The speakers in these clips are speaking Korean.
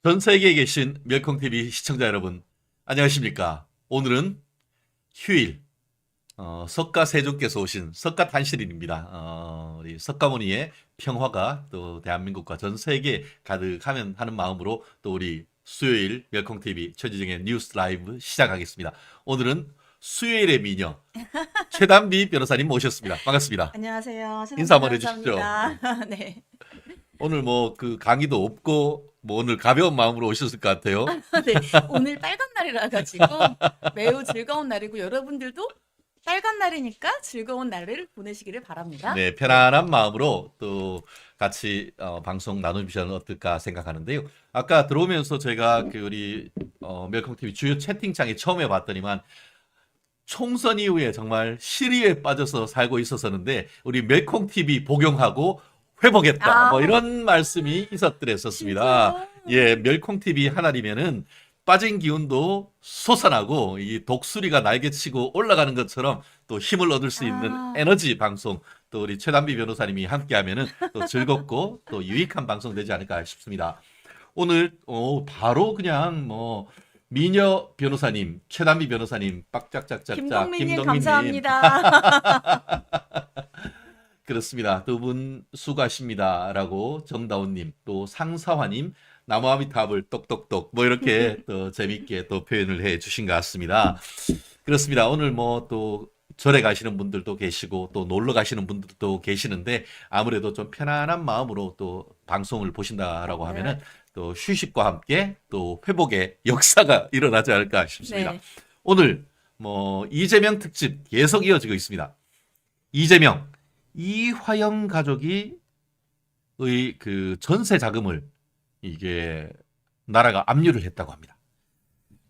전 세계에 계신 멸콩TV 시청자 여러분, 안녕하십니까? 오늘은 휴일, 석가세종께서 오신 석가탄신일입니다. 우리 석가모니의 평화가 또 대한민국과 전 세계에 가득하면 하는 마음으로 또 우리 수요일 멸콩TV 최지정의 뉴스 라이브 시작하겠습니다. 오늘은 수요일의 미녀, 최단비 변호사님 모셨습니다. 반갑습니다. 안녕하세요. 인사 한번 해주십시오. 네. 오늘 뭐 그 강의도 없고 뭐 오늘 가벼운 마음으로 오셨을 것 같아요. 네. 오늘 빨간 날이라 가지고 매우 즐거운 날이고 여러분들도 빨간 날이니까 즐거운 날을 보내시기를 바랍니다. 네, 편안한 마음으로 또 같이 방송 나누시면 어떨까 생각하는데요. 아까 들어오면서 제가 그 우리 멸콩TV 주요 채팅창에 처음 해봤더니만 총선 이후에 정말 시리에 빠져서 살고 있었었는데 우리 멸콩TV 복용하고 회복했다. 뭐 이런 말씀이 있었더랬었습니다. 예, 멸콩TV 하나이면은 빠진 기운도 솟아나고 이 독수리가 날개치고 올라가는 것처럼 또 힘을 얻을 수 있는 에너지 방송 또 우리 최단비 변호사님이 함께하면은 또 즐겁고 또 유익한 방송 되지 않을까 싶습니다. 오늘 바로 그냥 뭐 미녀 변호사님, 최단비 변호사님 빡짝짝짝짝 김동민님 감사합니다. 그렇습니다. 두 분 수고하십니다라고 정다운님 또 상사화님 나무아미탑을 똑똑똑 뭐 이렇게 또 재밌게 또 표현을 해 주신 것 같습니다. 그렇습니다. 오늘 뭐 또 절에 가시는 분들도 계시고 또 놀러 가시는 분들도 계시는데 아무래도 좀 편안한 마음으로 또 방송을 보신다라고 하면은 또 휴식과 함께 또 회복의 역사가 일어나지 않을까 싶습니다. 네. 오늘 뭐 이재명 특집 계속 이어지고 있습니다. 이재명 이화영 가족이 그 전세 자금을 이게 나라가 압류를 했다고 합니다.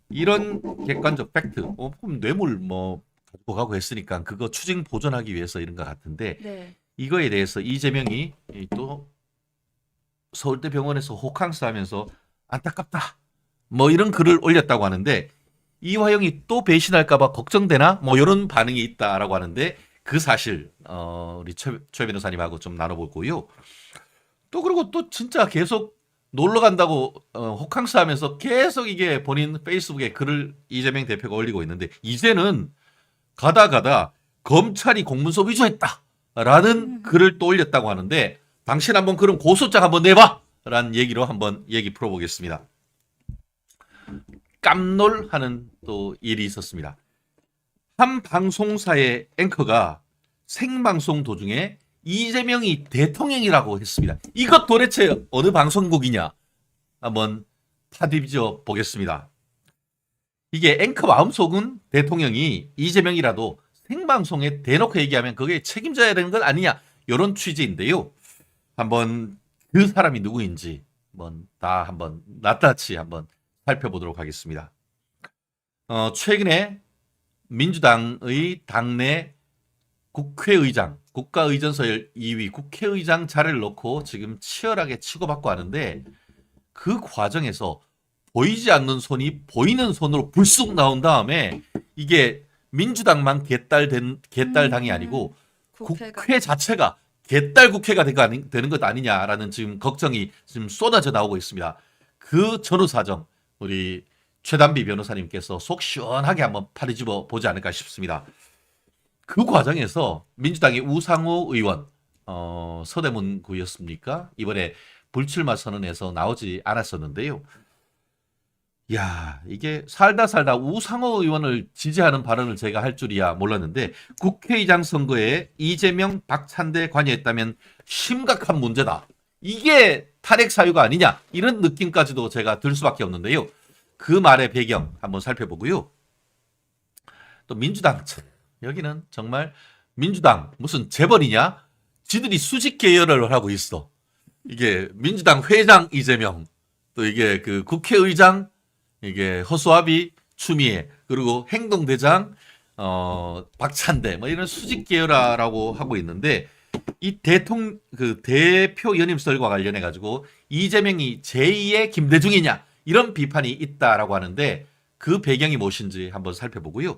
이런 객관적 팩트, 뇌물 뭐 가지고 가고 했으니까 그거 추징 보존하기 위해서 이런 것 같은데 네. 이거에 대해서 이재명이 또 서울대 병원에서 호캉스 하면서 안타깝다 뭐 이런 글을 올렸다고 하는데 이화영이 또 배신할까봐 걱정되나 뭐 이런 반응이 있다라고 하는데 그 사실 우리 최 변호사님하고 좀 나눠보고요. 또 그리고 또 진짜 계속 놀러 간다고 호캉스 하면서 계속 이게 본인 페이스북에 글을 이재명 대표가 올리고 있는데 이제는 가다 검찰이 공문서 위조했다라는 글을 또 올렸다고 하는데 당신 한번 그럼 고소장 한번 내봐 라는 얘기로 한번 얘기 풀어보겠습니다. 깜놀하는 또 일이 있었습니다. 한 방송사의 앵커가 생방송 도중에 이재명이 대통령이라고 했습니다. 이것 도대체 어느 방송국이냐? 한번 파디비져 보겠습니다. 이게 앵커 마음속은 대통령이 이재명이라도 생방송에 대놓고 얘기하면 그게 책임져야 되는 건 아니냐? 이런 취지인데요. 한번 그 사람이 누구인지 다 한번 낱낱이 한번 살펴보도록 하겠습니다. 최근에 민주당의 당내 국회의장, 국가의전서열 2위 국회의장 자리를 놓고 지금 치열하게 치고받고 하는데 그 과정에서 보이지 않는 손이 보이는 손으로 불쑥 나온 다음에 이게 민주당만 개딸당이 아니고 국회 자체가 개딸 국회가 되는 것 아니냐라는 지금 걱정이 지금 쏟아져 나오고 있습니다. 그 전후 사정 우리 최단비 변호사님께서 속 시원하게 한번 파헤집어 보지 않을까 싶습니다. 그 과정에서 민주당의 우상호 의원, 서대문구였습니까? 이번에 불출마 선언에서 나오지 않았었는데요. 야, 이게 살다 우상호 의원을 지지하는 발언을 제가 할 줄이야 몰랐는데 국회의장 선거에 이재명, 박찬대 관여했다면 심각한 문제다. 이게 탈핵 사유가 아니냐 이런 느낌까지도 제가 들 수밖에 없는데요. 그 말의 배경 한번 살펴보고요. 또 민주당 여기는 정말 민주당 무슨 재벌이냐? 지들이 수직 계열을 하고 있어. 이게 민주당 회장 이재명 또 이게 그 국회의장 이게 허수아비 추미애 그리고 행동대장 박찬대 뭐 이런 수직 계열화라고 하고 있는데 이 대표 연임설과 관련해 가지고 이재명이 제2의 김대중이냐 이런 비판이 있다라고 하는데 그 배경이 무엇인지 한번 살펴보고요.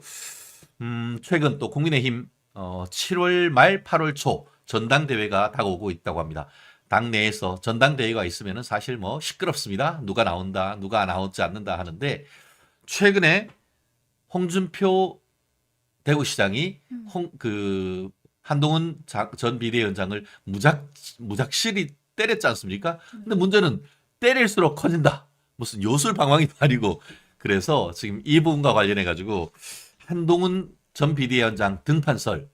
최근 또 국민의힘 7월 말 8월 초 전당대회가 다가오고 있다고 합니다. 당내에서 전당대회가 있으면은 사실 뭐 시끄럽습니다. 누가 나온다, 누가 나오지 않는다 하는데 최근에 홍준표 대구시장이 한동훈 전 비대위원장을 무작실히 때렸지 않습니까? 근데 문제는 때릴수록 커진다. 무슨 요술방망이도 아니고 그래서 지금 이 부분과 관련해 가지고 한동훈 전 비대위원장 등판설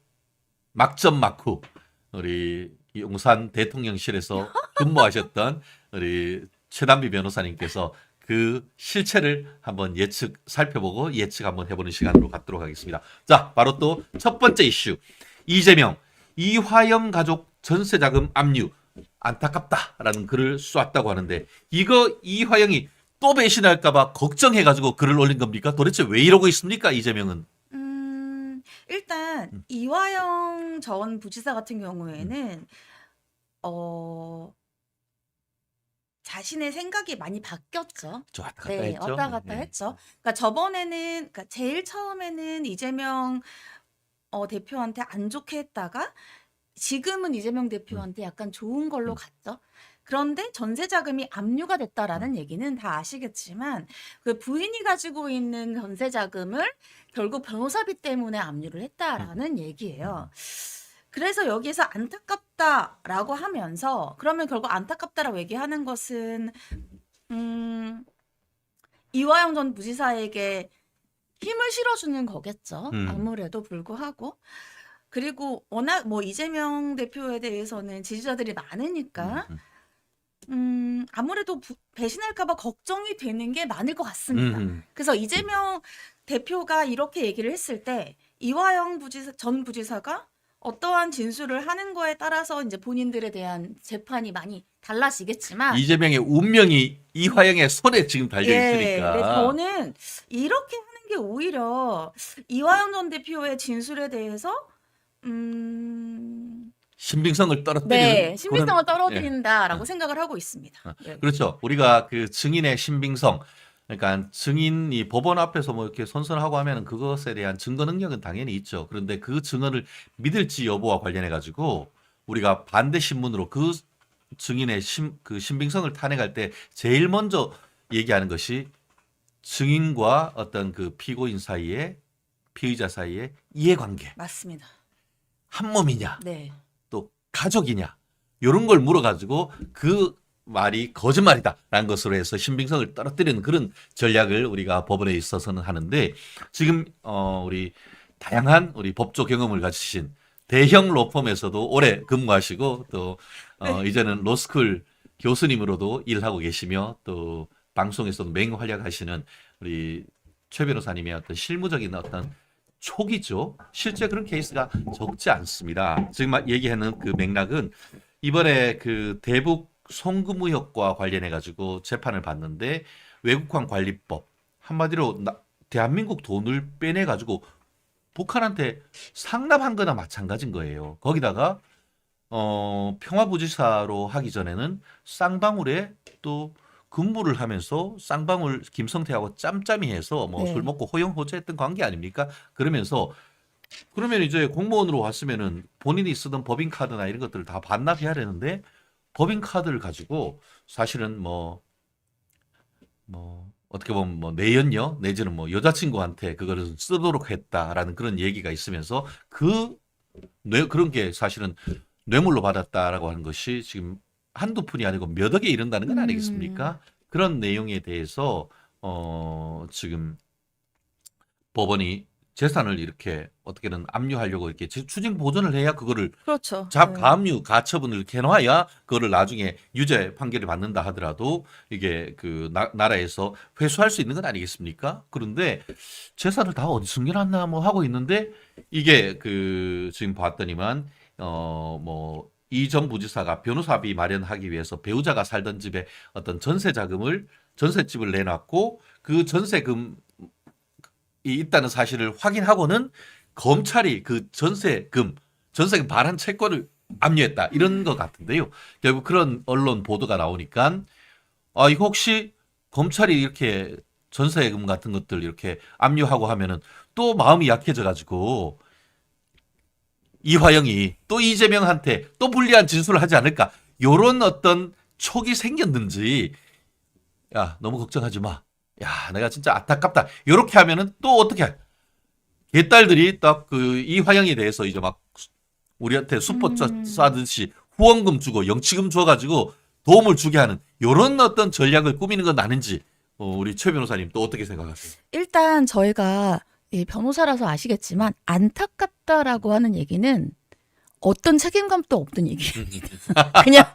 막전 막후 우리 용산 대통령실에서 근무하셨던 우리 최단비 변호사님께서 그 실체를 한번 살펴보고 예측 한번 해보는 시간으로 갖도록 하겠습니다. 자, 바로 또 첫 번째 이슈. 이재명, 이화영 가족 전세자금 압류 안타깝다라는 글을 쏘았다고 하는데 이거 이화영이 또 배신할까봐 걱정해가지고 글을 올린 겁니까? 도대체 왜 이러고 있습니까? 이재명은. 일단 이화영 전 부지사 같은 경우에는 자신의 생각이 많이 바뀌었죠. 저 왔다 갔다 네, 했죠. 왔다 갔다 네. 했죠. 그러니까 저번에는, 그러니까 제일 처음에는 이재명 대표한테 안 좋게 했다가 지금은 이재명 대표한테 약간 좋은 걸로 갔죠. 그런데 전세 자금이 압류가 됐다라는 얘기는 다 아시겠지만 그 부인이 가지고 있는 전세 자금을 결국 변호사비 때문에 압류를 했다라는 얘기예요. 그래서 여기서 안타깝다라고 하면서 그러면 결국 안타깝다라고 얘기하는 것은 이화영 전 부지사에게 힘을 실어주는 거겠죠. 아무래도 불구하고. 그리고 워낙 뭐 이재명 대표에 대해서는 지지자들이 많으니까 아무래도 배신할까 봐 걱정이 되는 게 많을 것 같습니다. 그래서 이재명 대표가 이렇게 얘기를 했을 때 이화영 전 부지사가 어떠한 진술을 하는 거에 따라서 이제 본인들에 대한 재판이 많이 달라지겠지만 이재명의 운명이 이화영의 손에 지금 달려 있으니까. 네, 저는 이렇게 하는 게 오히려 이화영 전 대표의 진술에 대해서 신빙성을 떨어뜨리는 네, 신빙성을 그런- 떨어뜨린다라고 생각을 하고 있습니다. 예. 그렇죠. 우리가 그 증인의 신빙성, 그러니까 증인이 법원 앞에서 뭐 이렇게 선선하고 하면은 그것에 대한 증거 능력은 당연히 있죠. 그런데 그 증언을 믿을지 여부와 관련해 가지고 우리가 반대 신문으로 그 증인의 그 신빙성을 탄핵할 때 제일 먼저 얘기하는 것이 증인과 어떤 그 피고인 사이에 피의자 사이의 이해관계, 맞습니다. 한 몸이냐, 네. 또 가족이냐 이런 걸 물어가지고 그 말이 거짓말이다라는 것으로 해서 신빙성을 떨어뜨리는 그런 전략을 우리가 법원에 있어서는 하는데 지금 우리 다양한 우리 법조 경험을 가지신 대형 로펌에서도 오래 근무하시고 또 이제는 로스쿨 교수님으로도 일하고 계시며 또 방송에서도 맹활약하시는 우리 최 변호사님의 어떤 실무적인 어떤 촉이죠. 실제 그런 케이스가 적지 않습니다. 지금 얘기하는 그 맥락은 이번에 그 대북 송금 의혹과 관련해 가지고 재판을 받는데 외국환 관리법 한마디로 대한민국 돈을 빼내 가지고 북한한테 상납한 거나 마찬가지인 거예요. 거기다가 평화부지사로 하기 전에는 쌍방울에 또 근무를 하면서 쌍방울 김성태하고 짬짬이 해서 뭐 술 네. 먹고 호영호재했던 관계 아닙니까? 그러면서 그러면 이제 공무원으로 왔으면은 본인이 쓰던 법인카드나 이런 것들을 다 반납해야 되는데 법인카드를 가지고 사실은 뭐 어떻게 보면 뭐 내연녀 내지는 뭐 여자친구한테 그거를 쓰도록 했다라는 그런 얘기가 있으면서 그런 게 사실은 뇌물로 받았다라고 하는 것이 지금 한두 푼이 아니고 몇 억에 이른다는 건 아니겠습니까? 그런 내용에 대해서 지금 법원이 재산을 이렇게 어떻게든 압류하려고 이렇게 추징 보전을 해야 그거를 그렇죠. 가압류 가처분을 이렇게 해놔야 그거를 나중에 유죄 판결을 받는다 하더라도 이게 그 나라에서 회수할 수 있는 건 아니겠습니까? 그런데 재산을 다 어디 숨겨놨나 뭐 하고 있는데 이게 그 지금 봤더니만 뭐 이 전 부지사가 변호사비 마련하기 위해서 배우자가 살던 집에 어떤 전세집을 내놨고 그 전세금이 있다는 사실을 확인하고는 검찰이 그 전세금 반환 채권을 압류했다 이런 것 같은데요. 결국 그런 언론 보도가 나오니까 이거 혹시 검찰이 이렇게 전세금 같은 것들 이렇게 압류하고 하면은 또 마음이 약해져 가지고 이화영이 또 이재명한테 또 불리한 진술을 하지 않을까 요런 어떤 촉이 생겼는지 야 너무 걱정하지 마. 야 내가 진짜 안타깝다. 요렇게 하면은 또 어떻게 개딸들이 딱 그 이화영에 대해서 이제 막 우리한테 수포 쏴듯이 후원금 주고 영치금 줘가지고 도움을 주게 하는 요런 어떤 전략을 꾸미는 건 아닌지 우리 최 변호사님 또 어떻게 생각하세요? 일단 저희가 이 변호사라서 아시겠지만 안타깝다라고 하는 얘기는 어떤 책임감도 없던 얘기예요. 그냥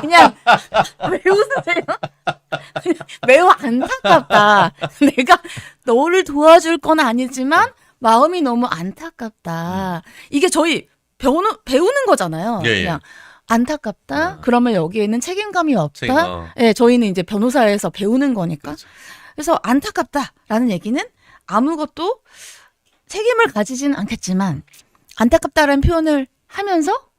그냥 왜 웃으세요? 그냥 매우 안타깝다. 내가 너를 도와줄 건 아니지만 마음이 너무 안타깝다. 이게 저희 배우는 거잖아요. 예, 예. 그냥 안타깝다. 그러면 여기에는 책임감이 없다. 책임, 예, 저희는 이제 변호사에서 배우는 거니까. 그렇죠. 그래서 안타깝다라는 얘기는 아무것도 책임을 가지진 않겠지만 안타깝다라는 표현을 하면서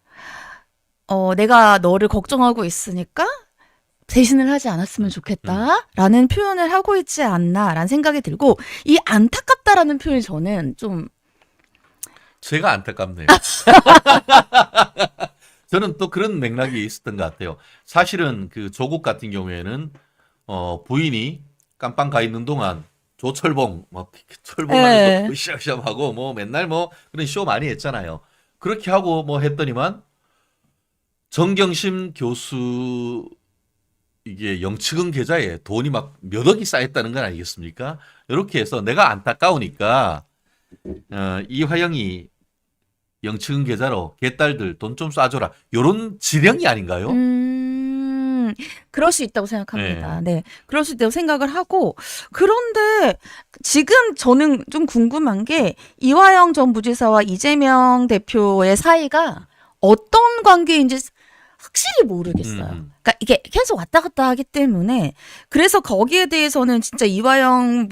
내가 너를 걱정하고 있으니까 대신을 하지 않았으면 좋겠다라는 표현을 하고 있지 않나라는 생각이 들고 이 안타깝다라는 표현이 저는 좀 제가 안타깝네요. 저는 또 그런 맥락이 있었던 것 같아요. 사실은 그 조국 같은 경우에는 부인이 깜빵 가 있는 동안 조철봉 뭐 철봉하면서 으쌰으쌰하고 뭐 맨날 뭐 그런 쇼 많이 했잖아요. 그렇게 하고 뭐 했더니만 정경심 교수 이게 영치금 계좌에 돈이 막 몇 억이 쌓였다는 건 아니겠습니까? 이렇게 해서 내가 안타까우니까 이화영이 영치금 계좌로 개딸들 돈 좀 쏴줘라. 요런 지령이 아닌가요? 그럴 수 있다고 생각합니다. 네. 그럴 수 있다고 생각을 하고 그런데 지금 저는 좀 궁금한 게 이화영 전 부지사와 이재명 대표의 사이가 어떤 관계인지 확실히 모르겠어요. 그러니까 이게 계속 왔다 갔다 하기 때문에 그래서 거기에 대해서는 진짜 이화영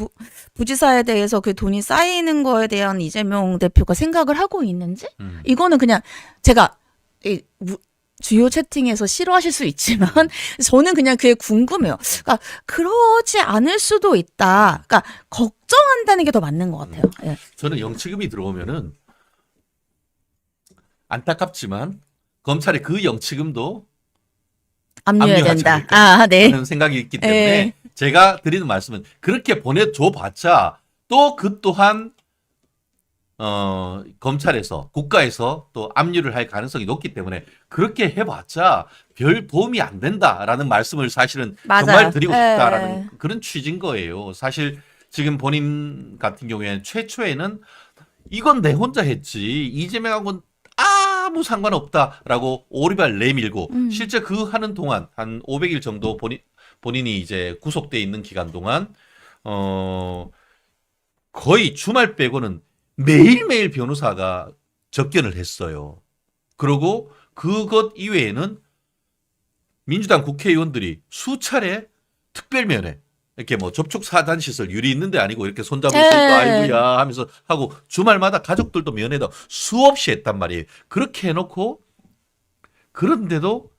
부지사에 대해서 그 돈이 쌓이는 거에 대한 이재명 대표가 생각을 하고 있는지 이거는 그냥 제가 주요 채팅에서 싫어하실 수 있지만 저는 그냥 그게 궁금해요. 그러니까 그러지 않을 수도 있다. 그러니까 걱정한다는 게 더 맞는 것 같아요. 예. 저는 영치금이 들어오면은 안타깝지만 검찰이 그 영치금도 압류해야 압류하지 된다. 않을까 아, 네. 하는 생각이 있기 때문에 제가 드리는 말씀은 그렇게 보내줘봤자 또 그 또한 검찰에서 국가에서 또 압류를 할 가능성이 높기 때문에 그렇게 해봤자 별 도움이 안 된다라는 말씀을 사실은 맞아요. 정말 드리고 예. 싶다라는 그런 취지인 거예요. 사실 지금 본인 같은 경우에는 최초에는 이건 내 혼자 했지 이재명하고는 아무 상관없다라고 오리발 내밀고 실제 그 하는 동안 한 500일 정도 본인이 이제 구속돼 있는 기간 동안 거의 주말 빼고는 매일매일 변호사가 접견을 했어요. 그리고 그것 이외에는 민주당 국회의원들이 수차례 특별면회 이렇게 뭐 접촉 사단 시설 유리 있는데 아니고 이렇게 손잡고 있으니까 아이고야 하면서 하고 주말마다 가족들도 면회도 수없이 했단 말이에요. 그렇게 해놓고 그런데도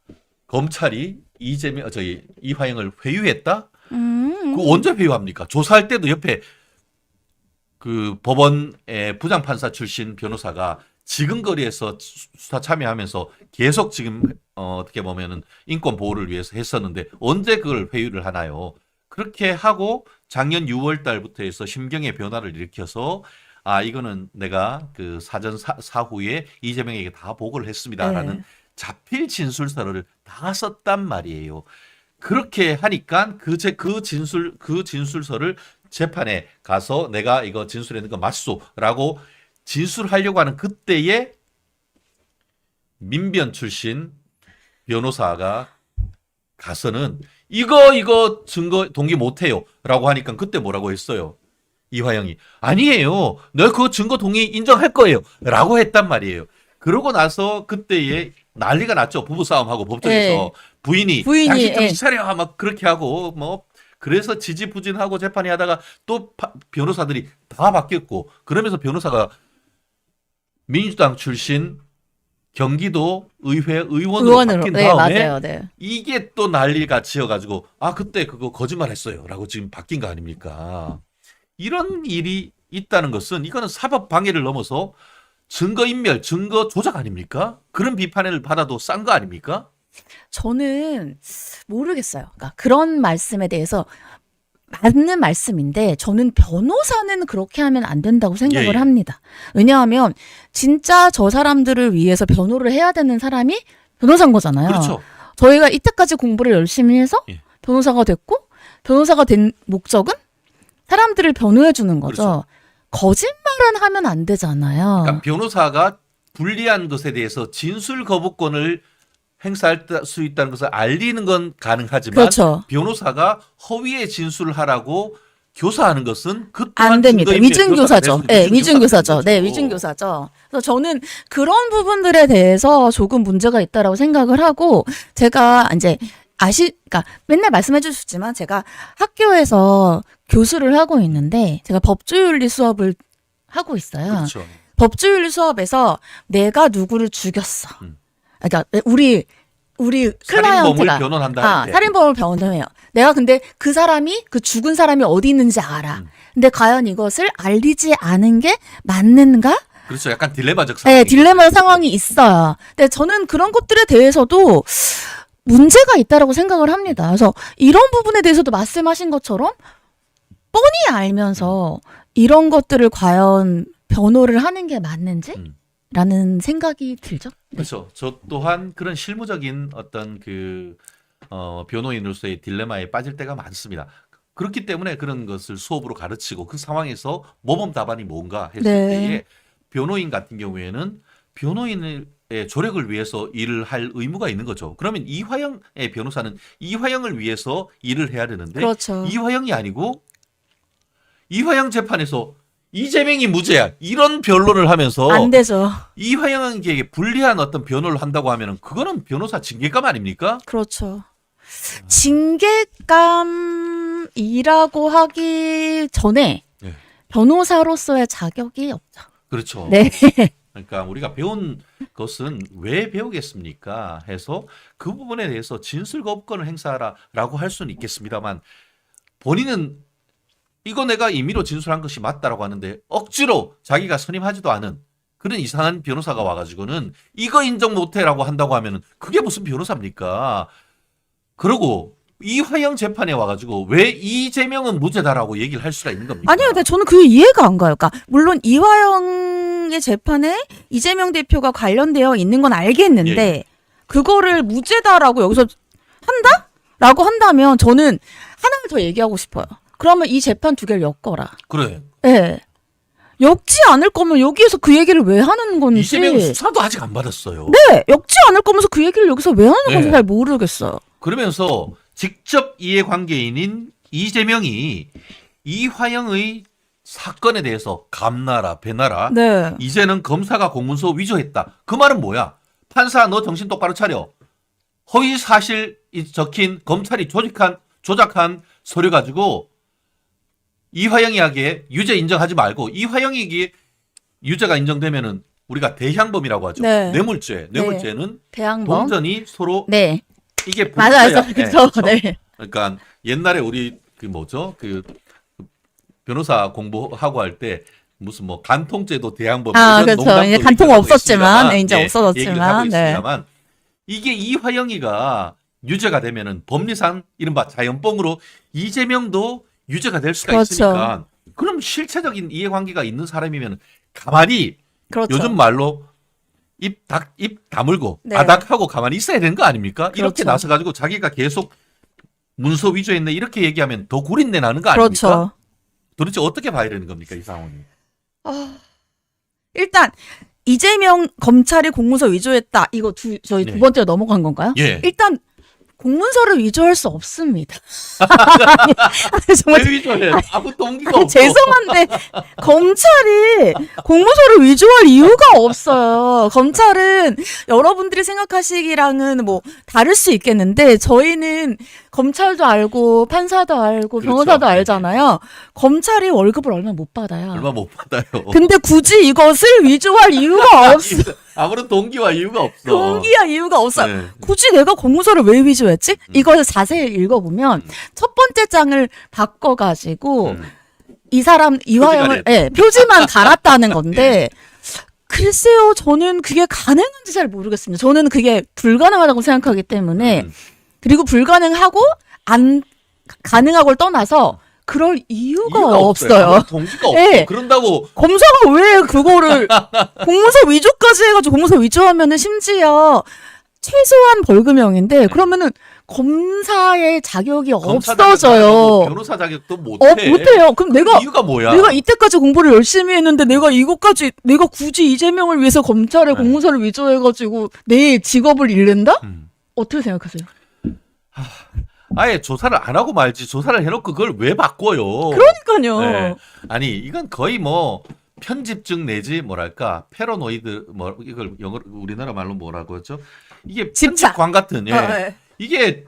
검찰이 이화영을 회유했다? 그 언제 회유합니까? 조사할 때도 옆에 그 법원의 부장판사 출신 변호사가 지근거리에서 수사 참여하면서 계속 지금 어떻게 보면은 인권 보호를 위해서 했었는데 언제 그걸 회유를 하나요? 그렇게 하고 작년 6월 달부터 해서 심경의 변화를 일으켜서 이거는 내가 그 사전 사후에 이재명에게 다 보고를 했습니다라는 자필 진술서를 다 썼단 말이에요. 그렇게 하니까 그 진술서를 재판에 가서 내가 이거 진술했는 거 맞소라고 진술하려고 하는 그때에 민변 출신 변호사가 가서는 이거 증거 동기 못해요라고 하니까 그때 뭐라고 했어요? 이화영이 아니에요. 내가 그 증거 동의 인정할 거예요라고 했단 말이에요. 그러고 나서 그때에 난리가 났죠. 부부싸움하고 법정에서 부인이 당신 정신 차려 막 그렇게 하고 뭐 그래서 지지부진하고 재판이 하다가 또 변호사들이 다 바뀌었고 그러면서 변호사가 민주당 출신 경기도 의회 의원으로 바뀐 다음에 맞아요. 이게 또 난리가 지어가지고 그때 그거 거짓말 했어요라고 지금 바뀐 거 아닙니까? 이런 일이 있다는 것은 이거는 사법 방해를 넘어서 증거인멸, 증거 조작 아닙니까? 그런 비판을 받아도 싼 거 아닙니까? 저는 모르겠어요. 그러니까 그런 말씀에 대해서 맞는 말씀인데 저는 변호사는 그렇게 하면 안 된다고 생각을 예, 예. 합니다. 왜냐하면 진짜 저 사람들을 위해서 변호를 해야 되는 사람이 변호사인 거잖아요. 그렇죠. 저희가 이때까지 공부를 열심히 해서 예. 변호사가 됐고 변호사가 된 목적은 사람들을 변호해 주는 거죠. 그렇죠. 거짓말은 하면 안 되잖아요. 그러니까 변호사가 불리한 것에 대해서 진술 거부권을 행사할 수 있다는 것을 알리는 건 가능하지만 그렇죠. 변호사가 허위의 진술을 하라고 교사하는 것은 그 안 또한 됩니다. 증거인멸 위증교사죠. 교사가 될 네, 수 있는 위증교사죠. 거죠. 네, 위증교사죠. 그래서 저는 그런 부분들에 대해서 조금 문제가 있다라고 생각을 하고 제가 이제 그러니까 맨날 말씀해 주셨지만 제가 학교에서 교수를 하고 있는데 제가 법조윤리 수업을 하고 있어요. 그렇죠. 법조윤리 수업에서 내가 누구를 죽였어. 음. 그러니까 우리 살인범을 클라이언트가 변호한다 할 때. 살인범을 변호해요. 내가 근데 그 죽은 사람이 어디 있는지 알아. 근데 과연 이것을 알리지 않은 게 맞는가? 그렇죠. 약간 딜레마적 상황. 네, 딜레마 상황이 있어요. 근데 저는 그런 것들에 대해서도 문제가 있다라고 생각을 합니다. 그래서 이런 부분에 대해서도 말씀하신 것처럼 뻔히 알면서 이런 것들을 과연 변호를 하는 게 맞는지? 라는 생각이 들죠. 네. 그렇죠. 저 또한 그런 실무적인 어떤 변호인으로서의 딜레마에 빠질 때가 많습니다. 그렇기 때문에 그런 것을 수업으로 가르치고 그 상황에서 모범 답안이 뭔가 했을 네. 때에 변호인 같은 경우에는 변호인의 조력을 위해서 일을 할 의무가 있는 거죠. 그러면 이화영의 변호사는 이화영을 위해서 일을 해야 되는데 그렇죠. 이화영이 아니고 이화영 재판에서 이재명이 무죄야. 이런 변론을 하면서 안 되죠. 이화영에게 불리한 어떤 변호를 한다고 하면은 그거는 변호사 징계감 아닙니까? 그렇죠. 징계감이라고 하기 전에 네. 변호사로서의 자격이 없죠. 그렇죠. 네. 그러니까 우리가 배운 것은 왜 배우겠습니까? 해서 그 부분에 대해서 진술 거부권을 행사하라라고 할 수는 있겠습니다만 본인은 이거 내가 임의로 진술한 것이 맞다라고 하는데 억지로 자기가 선임하지도 않은 그런 이상한 변호사가 와가지고는 이거 인정 못해라고 한다고 하면은 그게 무슨 변호사입니까? 그러고 이화영 재판에 와가지고 왜 이재명은 무죄다라고 얘기를 할 수가 있는 겁니까? 아니요, 근데 저는 그게 이해가 안 가요. 그러니까 물론 이화영의 재판에 이재명 대표가 관련되어 있는 건 알겠는데 예. 그거를 무죄다라고 여기서 한다라고 한다면 저는 하나를 더 얘기하고 싶어요. 그러면 이 재판 두 개를 엮어라. 그래. 네. 엮지 않을 거면 여기에서 그 얘기를 왜 하는 건지. 이재명은 수사도 아직 안 받았어요. 네, 엮지 않을 거면서 그 얘기를 여기서 왜 하는 건지 네. 잘 모르겠어요. 그러면서 직접 이해관계인인 이재명이 이화영의 사건에 대해서 감나라 배나라 네. 이제는 검사가 공문서 위조했다. 그 말은 뭐야? 판사 너 정신 똑바로 차려. 허위 사실이 적힌 검찰이 조작한 서류 가지고 이화영이에게 유죄 인정하지 말고 이화영에게 유죄가 인정되면은 우리가 대향범이라고 하죠. 네. 뇌물죄는 대항범. 동전이 서로 네. 이게 맞아요. 붙어야- 그렇죠. 그렇죠? 네. 그러니까 옛날에 우리 그 변호사 공부하고 할 때 무슨 뭐 간통죄도 대항범 아, 이런 그렇죠. 농담도 이제 간통은 하고 없었지만, 있습니다만, 이제 없어졌지만, 얘기를 하고 네. 있습니다만 이게 이화영이가 유죄가 되면은 법리상 이른바 자연뻥으로 이재명도 유죄가 될 수가 그렇죠. 있으니까 그럼 실체적인 이해관계가 있는 사람이면 가만히 그렇죠. 요즘 말로 입 다물고 네. 아닥하고 가만히 있어야 되는 거 아닙니까? 이렇게 그렇죠. 나서가지고 자기가 계속 문서 위조했네 이렇게 얘기하면 더 구린내 나는 거 아닙니까? 그렇죠. 도대체 어떻게 봐야 되는 겁니까 이 상황이? 일단 이재명 검찰이 공문서 위조했다. 이거 저희 네. 두 번째로 넘어간 건가요? 예. 일단 공문서를 위조할 수 없습니다. 아니, 정말 왜 위조해? 아무 동기가 없고. 죄송한데 검찰이 공문서를 위조할 이유가 없어요. 검찰은 여러분들이 생각하시기랑은 뭐 다를 수 있겠는데 저희는 검찰도 알고 판사도 알고 그렇죠. 변호사도 알잖아요. 검찰이 월급을 얼마 못 받아요. 얼마 못 받아요. 근데 굳이 이것을 위조할 이유가 없어. 아무런 동기와 이유가 없어. 동기와 이유가 없어. 네. 굳이 내가 공문서를 왜 위조했지? 이걸 자세히 읽어보면 첫 번째 장을 바꿔가지고 이 사람 이화영을 표지가 표지만 갈았다는 건데 글쎄요, 저는 그게 가능한지 잘 모르겠습니다. 저는 그게 불가능하다고 생각하기 때문에 그리고 불가능하고 안 가능하고를 떠나서 그럴 이유가 없어요. 동기가 없어. 네. 그런다고 검사가 왜 그거를 공문서 위조까지 해가지고 공문서 위조하면은 심지어 최소한 벌금형인데 그러면은 검사의 자격이 검사 자격 없어져요. 말고 변호사 자격도 못해. 못해요. 그럼 내가 이유가 뭐야? 내가 이때까지 공부를 열심히 했는데 내가 이것까지 내가 굳이 이재명을 위해서 검찰에 네. 공문서를 위조해가지고 내 직업을 잃는다? 어떻게 생각하세요? 아예 조사를 안 하고 말지 조사를 해놓고 그걸 왜 바꿔요? 그러니까요. 네. 아니 이건 거의 뭐 편집증 내지 뭐랄까 패러노이드 뭐 이걸 영어 우리나라 말로 뭐라고 하죠? 이게 집착. 편집광 같은 예. 네. 이게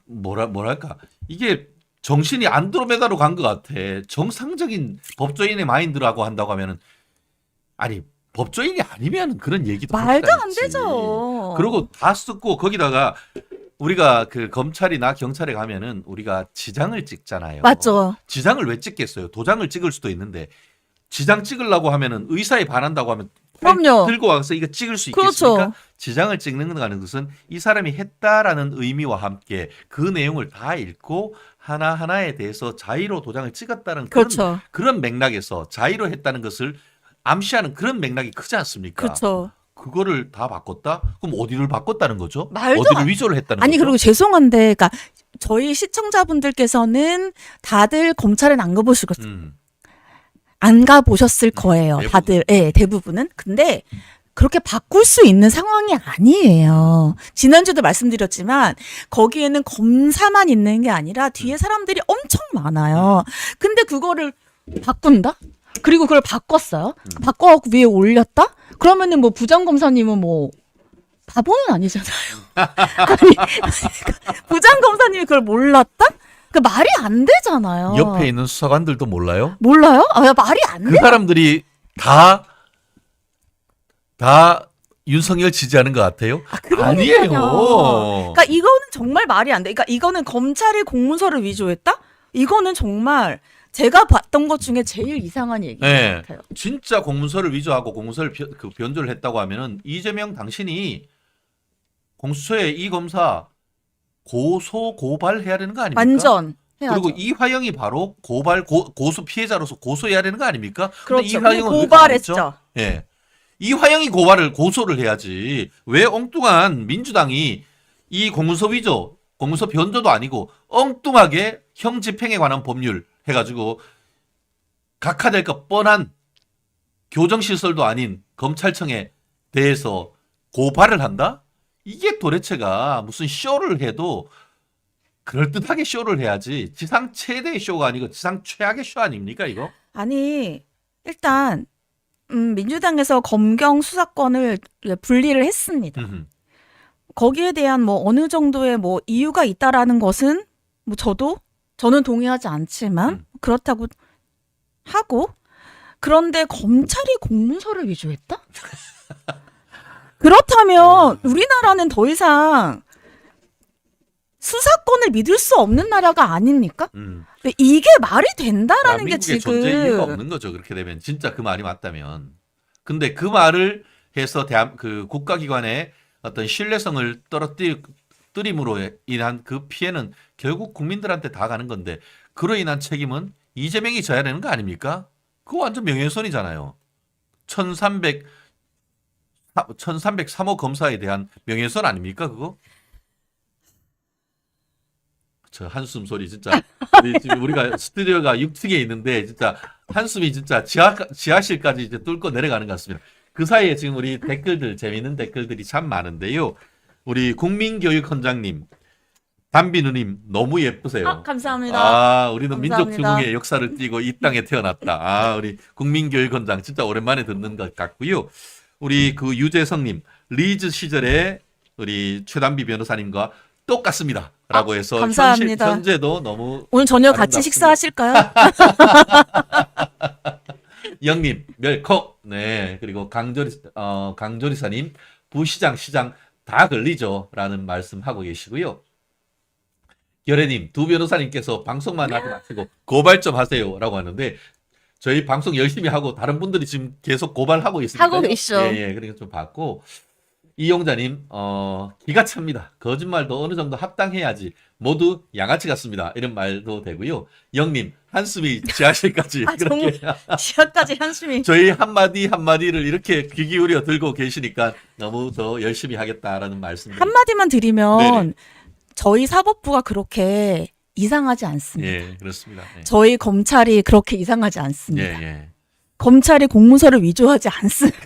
뭐랄까 이게 정신이 안드로메다로 간 것 같아. 정상적인 법조인의 마인드라고 한다고 하면은 아니 법조인이 아니면 그런 얘기도 할 말도 수가 안 있지. 되죠. 그리고 다 쓰고 거기다가 우리가 그 검찰이나 경찰에 가면은 우리가 지장을 찍잖아요. 맞죠. 지장을 왜 찍겠어요? 도장을 찍을 수도 있는데 지장 찍으려고 하면은 의사에 반한다고 하면 그럼요. 들고 와서 이거 찍을 수 그렇죠. 있겠습니까? 지장을 찍는다는 것은 이 사람이 했다라는 의미와 함께 그 내용을 다 읽고 하나하나에 대해서 자의로 도장을 찍었다는 그렇죠. 그런 맥락에서 자의로 했다는 것을 암시하는 그런 맥락이 크지 않습니까? 그렇죠. 그거를 다 바꿨다? 그럼 어디를 바꿨다는 거죠? 말도 어디를 안- 위조를 했다는 아니 거죠? 그리고 죄송한데, 그러니까 저희 시청자분들께서는 다들 검찰은 안 가보시고 안 가보셨을 거예요. 대부분. 다들, 예, 대부분은. 근데 그렇게 바꿀 수 있는 상황이 아니에요. 지난주도 말씀드렸지만 거기에는 검사만 있는 게 아니라 뒤에 사람들이 엄청 많아요. 근데 그거를 바꾼다? 그리고 그걸 바꿨어요. 바꿔갖고 위에 올렸다? 그러면은 뭐 부장검사님은 뭐 바보는 아니잖아요. 아니, 부장검사님이 그걸 몰랐다? 그 말이 안 되잖아요. 옆에 있는 수사관들도 몰라요? 몰라요? 아, 야, 말이 안 그 돼. 사람들이 다 윤석열 지지하는 것 같아요? 아니에요. 그러니까 이거는 정말 말이 안 돼. 그러니까 이거는 검찰이 공문서를 위조했다? 이거는 정말 제가 봤던 것 중에 제일 이상한 얘기인 네. 것 같아요. 진짜 공문서를 위조하고 공문서를 변조를 했다고 하면은 이재명 당신이 공수처에 이 검사 고소 고발해야 되는 거 아닙니까? 완전 해야죠. 그리고 이화영이 바로 고소 피해자로서 고소해야 되는 거 아닙니까? 근데 그렇죠. 이화영은 왜 고발했죠. 그러겠죠? 예. 이화영이 고소를 해야지. 왜 엉뚱한 민주당이 이 공문서 위조, 공문서 변조도 아니고 엉뚱하게 형 집행에 관한 법률 해가지고 각하될 것 뻔한 교정시설도 아닌 검찰청에 대해서 고발을 한다? 이게 도대체가 무슨 쇼를 해도 그럴듯하게 쇼를 해야지 지상 최대의 쇼가 아니고 지상 최악의 쇼 아닙니까 이거? 아니 일단 민주당에서 검경 수사권을 분리를 했습니다. 거기에 대한 뭐 어느 정도의 뭐 이유가 있다라는 것은 뭐 저는 동의하지 않지만 그렇다고 하고 그런데 검찰이 공문서를 위조했다? 그렇다면 우리나라는 더 이상 수사권을 믿을 수 없는 나라가 아닙니까? 근데 이게 말이 된다라는 게 대한민국에 존재 이유가 지금 없는 거죠. 그렇게 되면 진짜 그 말이 맞다면. 근데 그 말을 해서 그 국가기관의 어떤 신뢰성을 떨어뜨림으로 인한 그 피해는 결국 국민들한테 다 가는 건데 그로 인한 책임은 이재명이 져야 되는 거 아닙니까? 그거 완전 명예훼손이잖아요. 1303호 검사에 대한 명예훼손 아닙니까 그거? 저 한숨 소리 진짜 지금 우리가 스튜디오가 6층에 있는데 진짜 한숨이 진짜 지하실까지 이제 뚫고 내려가는 것 같습니다. 그 사이에 지금 우리 댓글들 재미있는 댓글들이 참 많은데요. 우리 국민교육헌장님, 담비누님 너무 예쁘세요. 감사합니다. 아, 우리는 감사합니다. 민족중흥의 역사를 띠고 이 땅에 태어났다. 아, 우리 국민교육헌장 진짜 오랜만에 듣는 것 같고요. 우리 그 유재성님, 리즈 시절에 우리 최담비 변호사님과 똑같습니다. 라고 해서 감사합니다. 현재도 너무 오늘 저녁 같이 아름답습니다. 식사하실까요? 영님 멸콕 네 그리고 강조리사님 부시장 시장 다 걸리죠라는 말씀하고 계시고요. 결혜님 두 변호사님께서 방송만 하지 마시고 고발 좀 하세요라고 하는데 저희 방송 열심히 하고 다른 분들이 지금 계속 고발하고 있으니까 하고 계셔. 예, 그러니까 좀 봤고 이용자님 기가 찹니다. 거짓말도 어느 정도 합당해야지 모두 양아치 같습니다. 이런 말도 되고요. 영님 한숨이 지하실까지 아, 그렇게 지하까지 한숨이. 저희 한마디 한마디를 이렇게 귀 기울여 들고 계시니까 너무 더 열심히 하겠다라는 말씀. 한마디만 드리면 네네. 저희 사법부가 그렇게 이상하지 않습니다. 예, 그렇습니다. 예. 저희 검찰이 그렇게 이상하지 예, 않습니다. 예. 검찰이 공문서를 위조하지 않습니다.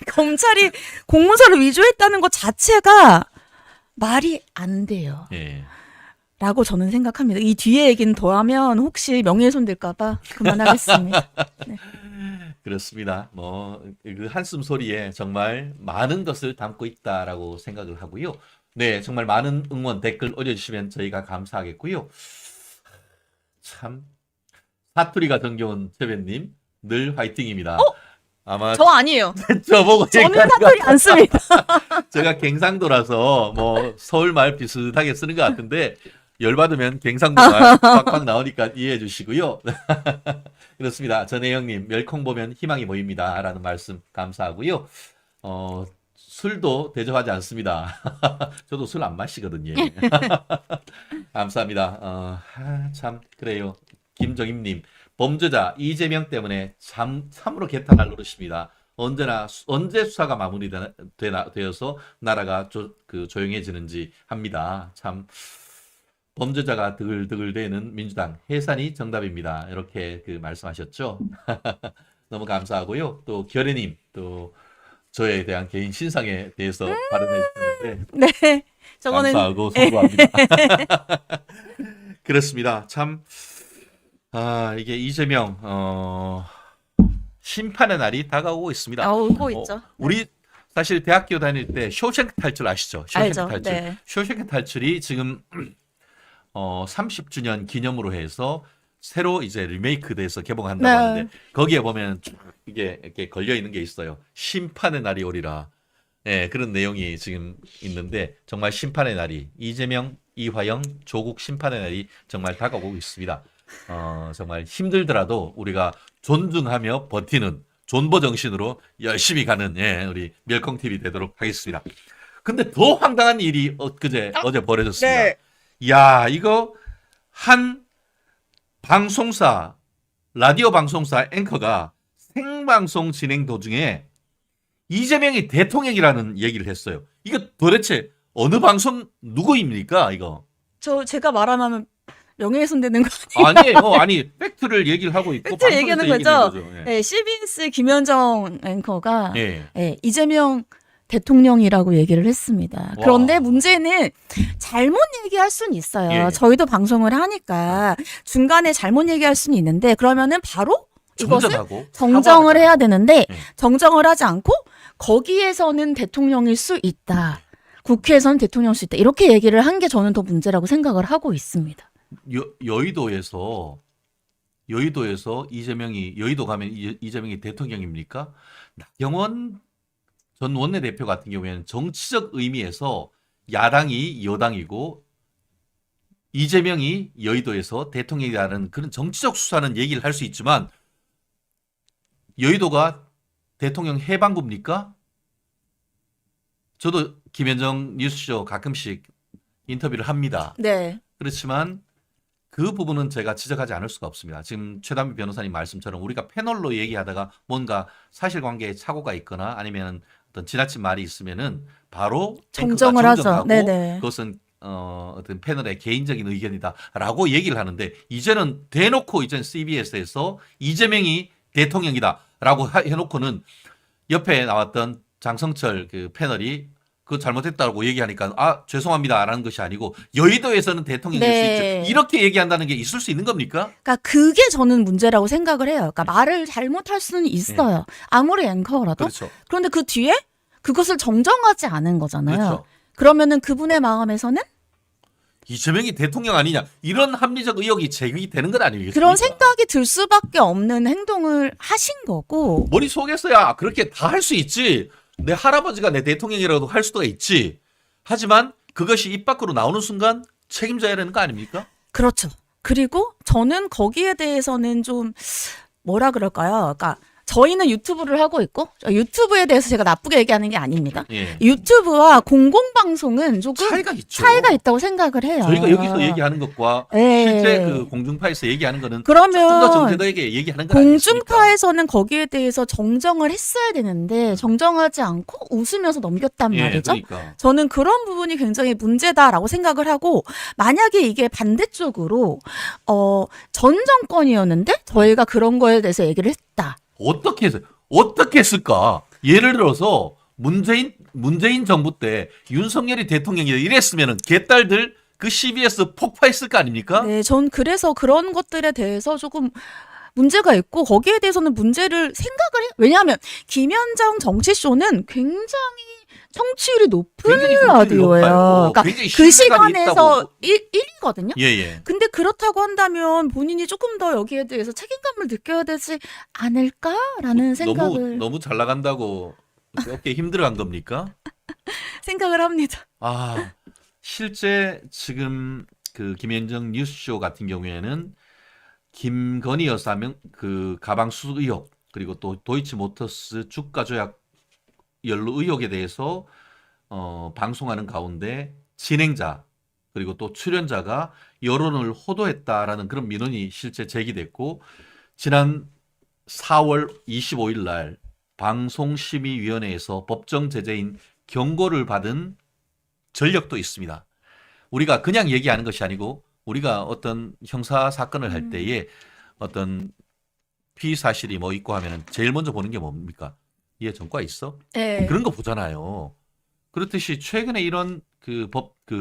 검찰이 공문서를 위조했다는 것 자체가 말이 안 돼요. 예. 라고 저는 생각합니다. 이 뒤에 얘기는 더하면 혹시 명예훼손 될까봐 그만하겠습니다. 그렇습니다. 그 한숨 소리에 정말 많은 것을 담고 있다라고 생각을 하고요. 네, 정말 많은 응원 댓글 올려주시면 저희가 감사하겠고요. 참 사투리가 정겨운 채배님 늘 화이팅입니다. 아마 저 아니에요. 저보고 저는 얘기하는 사투리 안 씁니다. 제가 갱상도라서 뭐 서울말 비슷하게 쓰는 것 같은데 열받으면 갱상도말 빡빡 나오니까 이해해 주시고요. 그렇습니다. 전혜영님 멸콩 보면 희망이 보입니다. 라는 말씀 감사하고요. 술도 대접하지 않습니다. 저도 술 안 마시거든요. 감사합니다. 참 그래요. 김정임님 범죄자 이재명 때문에 참으로 개탄할 노릇입니다. 언제 수사가 마무리되어서 나라가 조용해지는지 합니다. 참 범죄자가 드글드글대는 민주당 해산이 정답입니다. 이렇게 말씀하셨죠. 너무 감사하고요. 또 결혜님 또 저에 대한 개인 신상에 대해서 발언해 주셨는데 네. 저거는 감사하고 송구합니다. 그렇습니다. 참 이게 이재명 심판의 날이 다가오고 있습니다. 오고 있죠. 우리 사실 대학교 다닐 때 쇼생크 탈출 아시죠? 쇼생크 알죠. 탈출. 네. 쇼생크 탈출이 지금 30주년 기념으로 해서 새로 이제 리메이크돼서 개봉한다고 네. 하는데 거기에 보면 쭉 이게 이렇게 걸려 있는 게 있어요. 심판의 날이 오리라. 예, 그런 내용이 지금 있는데 정말 심판의 날이 이재명, 이화영, 조국 심판의 날이 정말 다가오고 있습니다. 정말 힘들더라도 우리가 존중하며 버티는 존버 정신으로 열심히 가는 우리 멸콩 TV 되도록 하겠습니다. 근데 더 황당한 일이 어제 벌어졌습니다. 네. 야, 이거 한 방송사 라디오 방송사 앵커가 생방송 진행 도중에 이재명이 대통령이라는 얘기를 했어요. 이거 도대체 어느 방송 누구입니까, 이거? 제가 말하면 명예훼손 되는 거 아니에요? 아니에요. 아니, 팩트를 얘기를 하고 있고 팩트 얘기하는 거죠? 예. 네, CBS 김현정 앵커가 예. 이재명 대통령이라고 얘기를 했습니다. 와. 그런데 문제는 잘못 얘기할 수는 있어요. 예. 저희도 방송을 하니까 중간에 잘못 얘기할 수는 있는데 그러면은 바로 이것을 정정하고 정정을 해야 되는데 예. 정정을 하지 않고 거기에서는 대통령일 수 있다. 국회에서는 대통령일 수 있다. 이렇게 얘기를 한 게 저는 더 문제라고 생각을 하고 있습니다. 여의도에서 여의도 가면 이재명이 대통령입니까? 나경원 전 원내대표 같은 경우에는 정치적 의미에서 야당이 여당이고 이재명이 여의도에서 대통령이라는 그런 정치적 수사는 얘기를 할 수 있지만 여의도가 대통령 해방구입니까? 저도 김현정 뉴스쇼 가끔씩 인터뷰를 합니다. 네. 그렇지만 그 부분은 제가 지적하지 않을 수가 없습니다. 지금 최단비 변호사님 말씀처럼 우리가 패널로 얘기하다가 뭔가 사실관계에 착오가 있거나 아니면 어떤 지나친 말이 있으면은 바로 정정을 앵커가 하죠. 정정하고 네네. 그것은 어떤 패널의 개인적인 의견이다라고 얘기를 하는데 이제는 대놓고 이제 CBS에서 이재명이 대통령이다라고 해놓고는 옆에 나왔던 장성철 그 패널이 그거 잘못했다고 얘기하니까 죄송합니다라는 것이 아니고 여의도에서는 대통령일 네. 수 있죠. 이렇게 얘기한다는 게 있을 수 있는 겁니까? 그러니까 그게 저는 문제라고 생각을 해요. 그러니까 말을 잘못할 수는 있어요. 아무리 앵커라도. 그렇죠. 그런데 그 뒤에 그것을 정정하지 않은 거잖아요. 그렇죠. 그러면은 그분의 마음에서는 이재명이 대통령 아니냐 이런 합리적 의혹이 제기되는 건 아니겠습니까? 그런 생각이 들 수밖에 없는 행동을 하신 거고. 머릿속에서야 그렇게 다 할 수 있지. 내 할아버지가 내 대통령이라도 할 수도 있지. 하지만 그것이 입 밖으로 나오는 순간 책임져야 되는 거 아닙니까? 그렇죠. 그리고 저는 거기에 대해서는 좀 뭐라 그럴까요? 그러니까 저희는 유튜브를 하고 있고 유튜브에 대해서 제가 나쁘게 얘기하는 게 아닙니다. 예. 유튜브와 공공방송은 조금 차이가 있죠. 차이가 있다고 생각을 해요. 저희가 여기서 얘기하는 것과 예. 실제 그 공중파에서 얘기하는 거는 그러면 조금 더 정제되게 얘기하는 거 아니겠습니까? 공중파에서는 거기에 대해서 정정을 했어야 되는데 정정하지 않고 웃으면서 넘겼단 예, 말이죠. 그러니까. 저는 그런 부분이 굉장히 문제다라고 생각을 하고 만약에 이게 반대쪽으로 전 정권이었는데 저희가 그런 거에 대해서 얘기를 했다. 어떻게 했을까? 예를 들어서 문재인 정부 때 윤석열이 대통령이 이랬으면은 개딸들 그 CBS 폭파했을 거 아닙니까? 네, 전 그래서 그런 것들에 대해서 조금 문제가 있고 거기에 대해서는 문제를 생각을 해요. 왜냐하면 김현정 정치쇼는 굉장히 청취율이 높은 굉장히 청취율이 라디오예요. 높아요. 그러니까 굉장히 그 신뢰감이 시간에서 있다고. 1위거든요. 예. 근데 그렇다고 한다면 본인이 조금 더 여기에 대해서 책임감을 느껴야 되지 않을까라는 생각을 너무 잘 나간다고 어깨 힘들어한 겁니까? 생각을 합니다. 아, 실제 지금 그 김현정 뉴스쇼 같은 경우에는 김건희 여사 그 가방 수수 의혹 그리고 또 도이치모터스 주가 조작 연루 의혹에 대해서 방송하는 가운데 진행자 그리고 또 출연자가 여론을 호도했다라는 그런 민원이 실제 제기됐고 지난 4월 25일 날 방송심의위원회에서 법정 제재인 경고를 받은 전력도 있습니다. 우리가 그냥 얘기하는 것이 아니고 우리가 어떤 형사 사건을 할 때에 어떤 피의 사실이 뭐 있고 하면은 제일 먼저 보는 게 뭡니까? 얘 전과 있어? 네. 그런 거 보잖아요. 그렇듯이 최근에 이런 그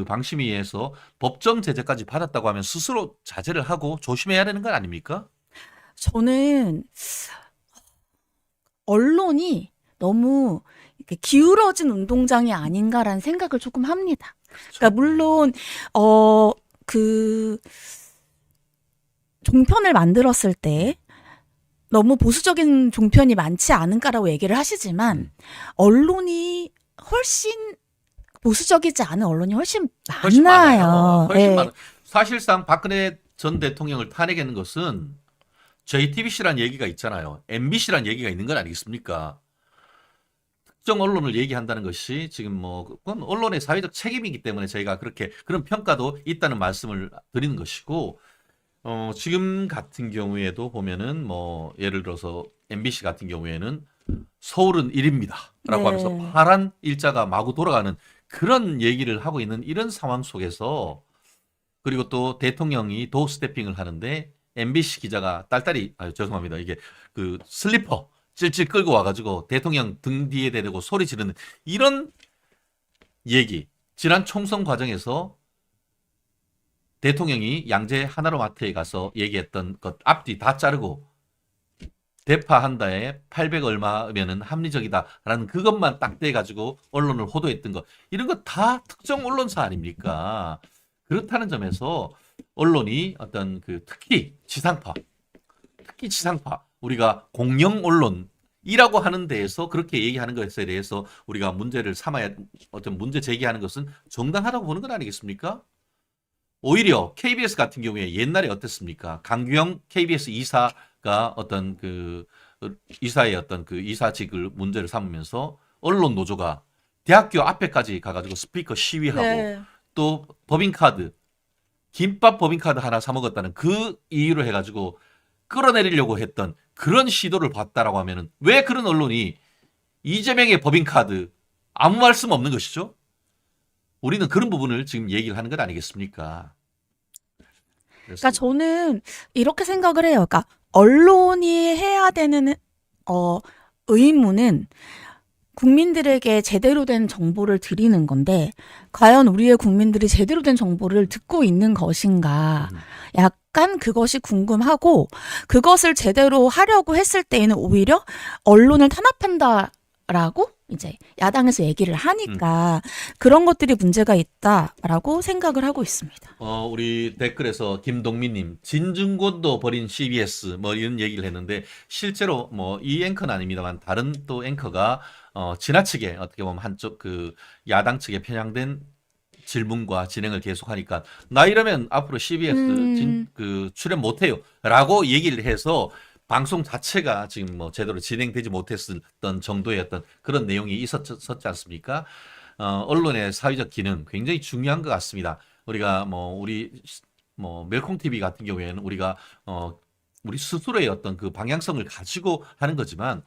방심위에서 법정 제재까지 받았다고 하면 스스로 자제를 하고 조심해야 되는 건 아닙니까? 저는 언론이 너무 이렇게 기울어진 운동장이 아닌가라는 생각을 조금 합니다. 그러니까 물론 그 종편을 만들었을 때 너무 보수적인 종편이 많지 않은가라고 얘기를 하시지만 언론이 훨씬 보수적이지 않은 언론이 훨씬 훨씬 많아요. 훨씬 예. 많아요. 사실상 박근혜 전 대통령을 탄핵하는 것은 JTBC란 얘기가 있잖아요. MBC란 얘기가 있는 건 아니겠습니까? 특정 언론을 얘기한다는 것이 지금 뭐 그건 언론의 사회적 책임이기 때문에 저희가 그런 평가도 있다는 말씀을 드리는 것이고 지금 같은 경우에도 보면은 뭐 예를 들어서 MBC 같은 경우에는 서울은 1입니다. 라고 네. 하면서 파란 일자가 마구 돌아가는 그런 얘기를 하고 있는 이런 상황 속에서 그리고 또 대통령이 도어 스태핑을 하는데 MBC 기자가 딸딸이 죄송합니다. 이게 그 슬리퍼 찔찔 끌고 와가지고 대통령 등 뒤에 대고 소리 지르는 이런 얘기. 지난 총선 과정에서 대통령이 양재 하나로마트에 가서 얘기했던 것 앞뒤 다 자르고 대파 한 달에 800 얼마면은 합리적이다라는 그것만 딱 떼가지고 언론을 호도했던 것 이런 거 다 특정 언론사 아닙니까? 그렇다는 점에서 언론이 어떤 그 특히 지상파 우리가 공영 언론이라고 하는 데에서 그렇게 얘기하는 것에 대해서 우리가 문제를 삼아야 어떤 문제 제기하는 것은 정당하다고 보는 건 아니겠습니까? 오히려 KBS 같은 경우에 옛날에 어땠습니까? 강규영 KBS 이사가 어떤 그 이사의 어떤 그 이사직을 문제를 삼으면서 언론 노조가 대학교 앞에까지 가가지고 스피커 시위하고 네. 또 법인카드 김밥 법인카드 하나 사 먹었다는 그 이유로 해가지고 끌어내리려고 했던 그런 시도를 봤다라고 하면은 왜 그런 언론이 이재명의 법인카드 아무 말씀 없는 것이죠? 우리는 그런 부분을 지금 얘기를 하는 것 아니겠습니까? 그러니까 저는 이렇게 생각을 해요. 그러니까 언론이 해야 되는 의무는 국민들에게 제대로 된 정보를 드리는 건데 과연 우리의 국민들이 제대로 된 정보를 듣고 있는 것인가 약간 그것이 궁금하고 그것을 제대로 하려고 했을 때에는 오히려 언론을 탄압한다라고 이제 야당에서 얘기를 하니까 그런 것들이 문제가 있다라고 생각을 하고 있습니다. 우리 댓글에서 김동민님 진중권도 버린 CBS 뭐 이런 얘기를 했는데 실제로 뭐 이 앵커는 아닙니다만 다른 또 앵커가 지나치게 어떻게 보면 한쪽 그 야당 측에 편향된 질문과 진행을 계속하니까 나 이러면 앞으로 CBS 출연 못해요라고 얘기를 해서 방송 자체가 지금 뭐 제대로 진행되지 못했던 정도의 어떤 그런 내용이 있었지 않습니까? 언론의 사회적 기능 굉장히 중요한 것 같습니다. 우리가 우리 멜콩 TV 같은 경우에는 우리가 우리 스스로의 어떤 그 방향성을 가지고 하는 거지만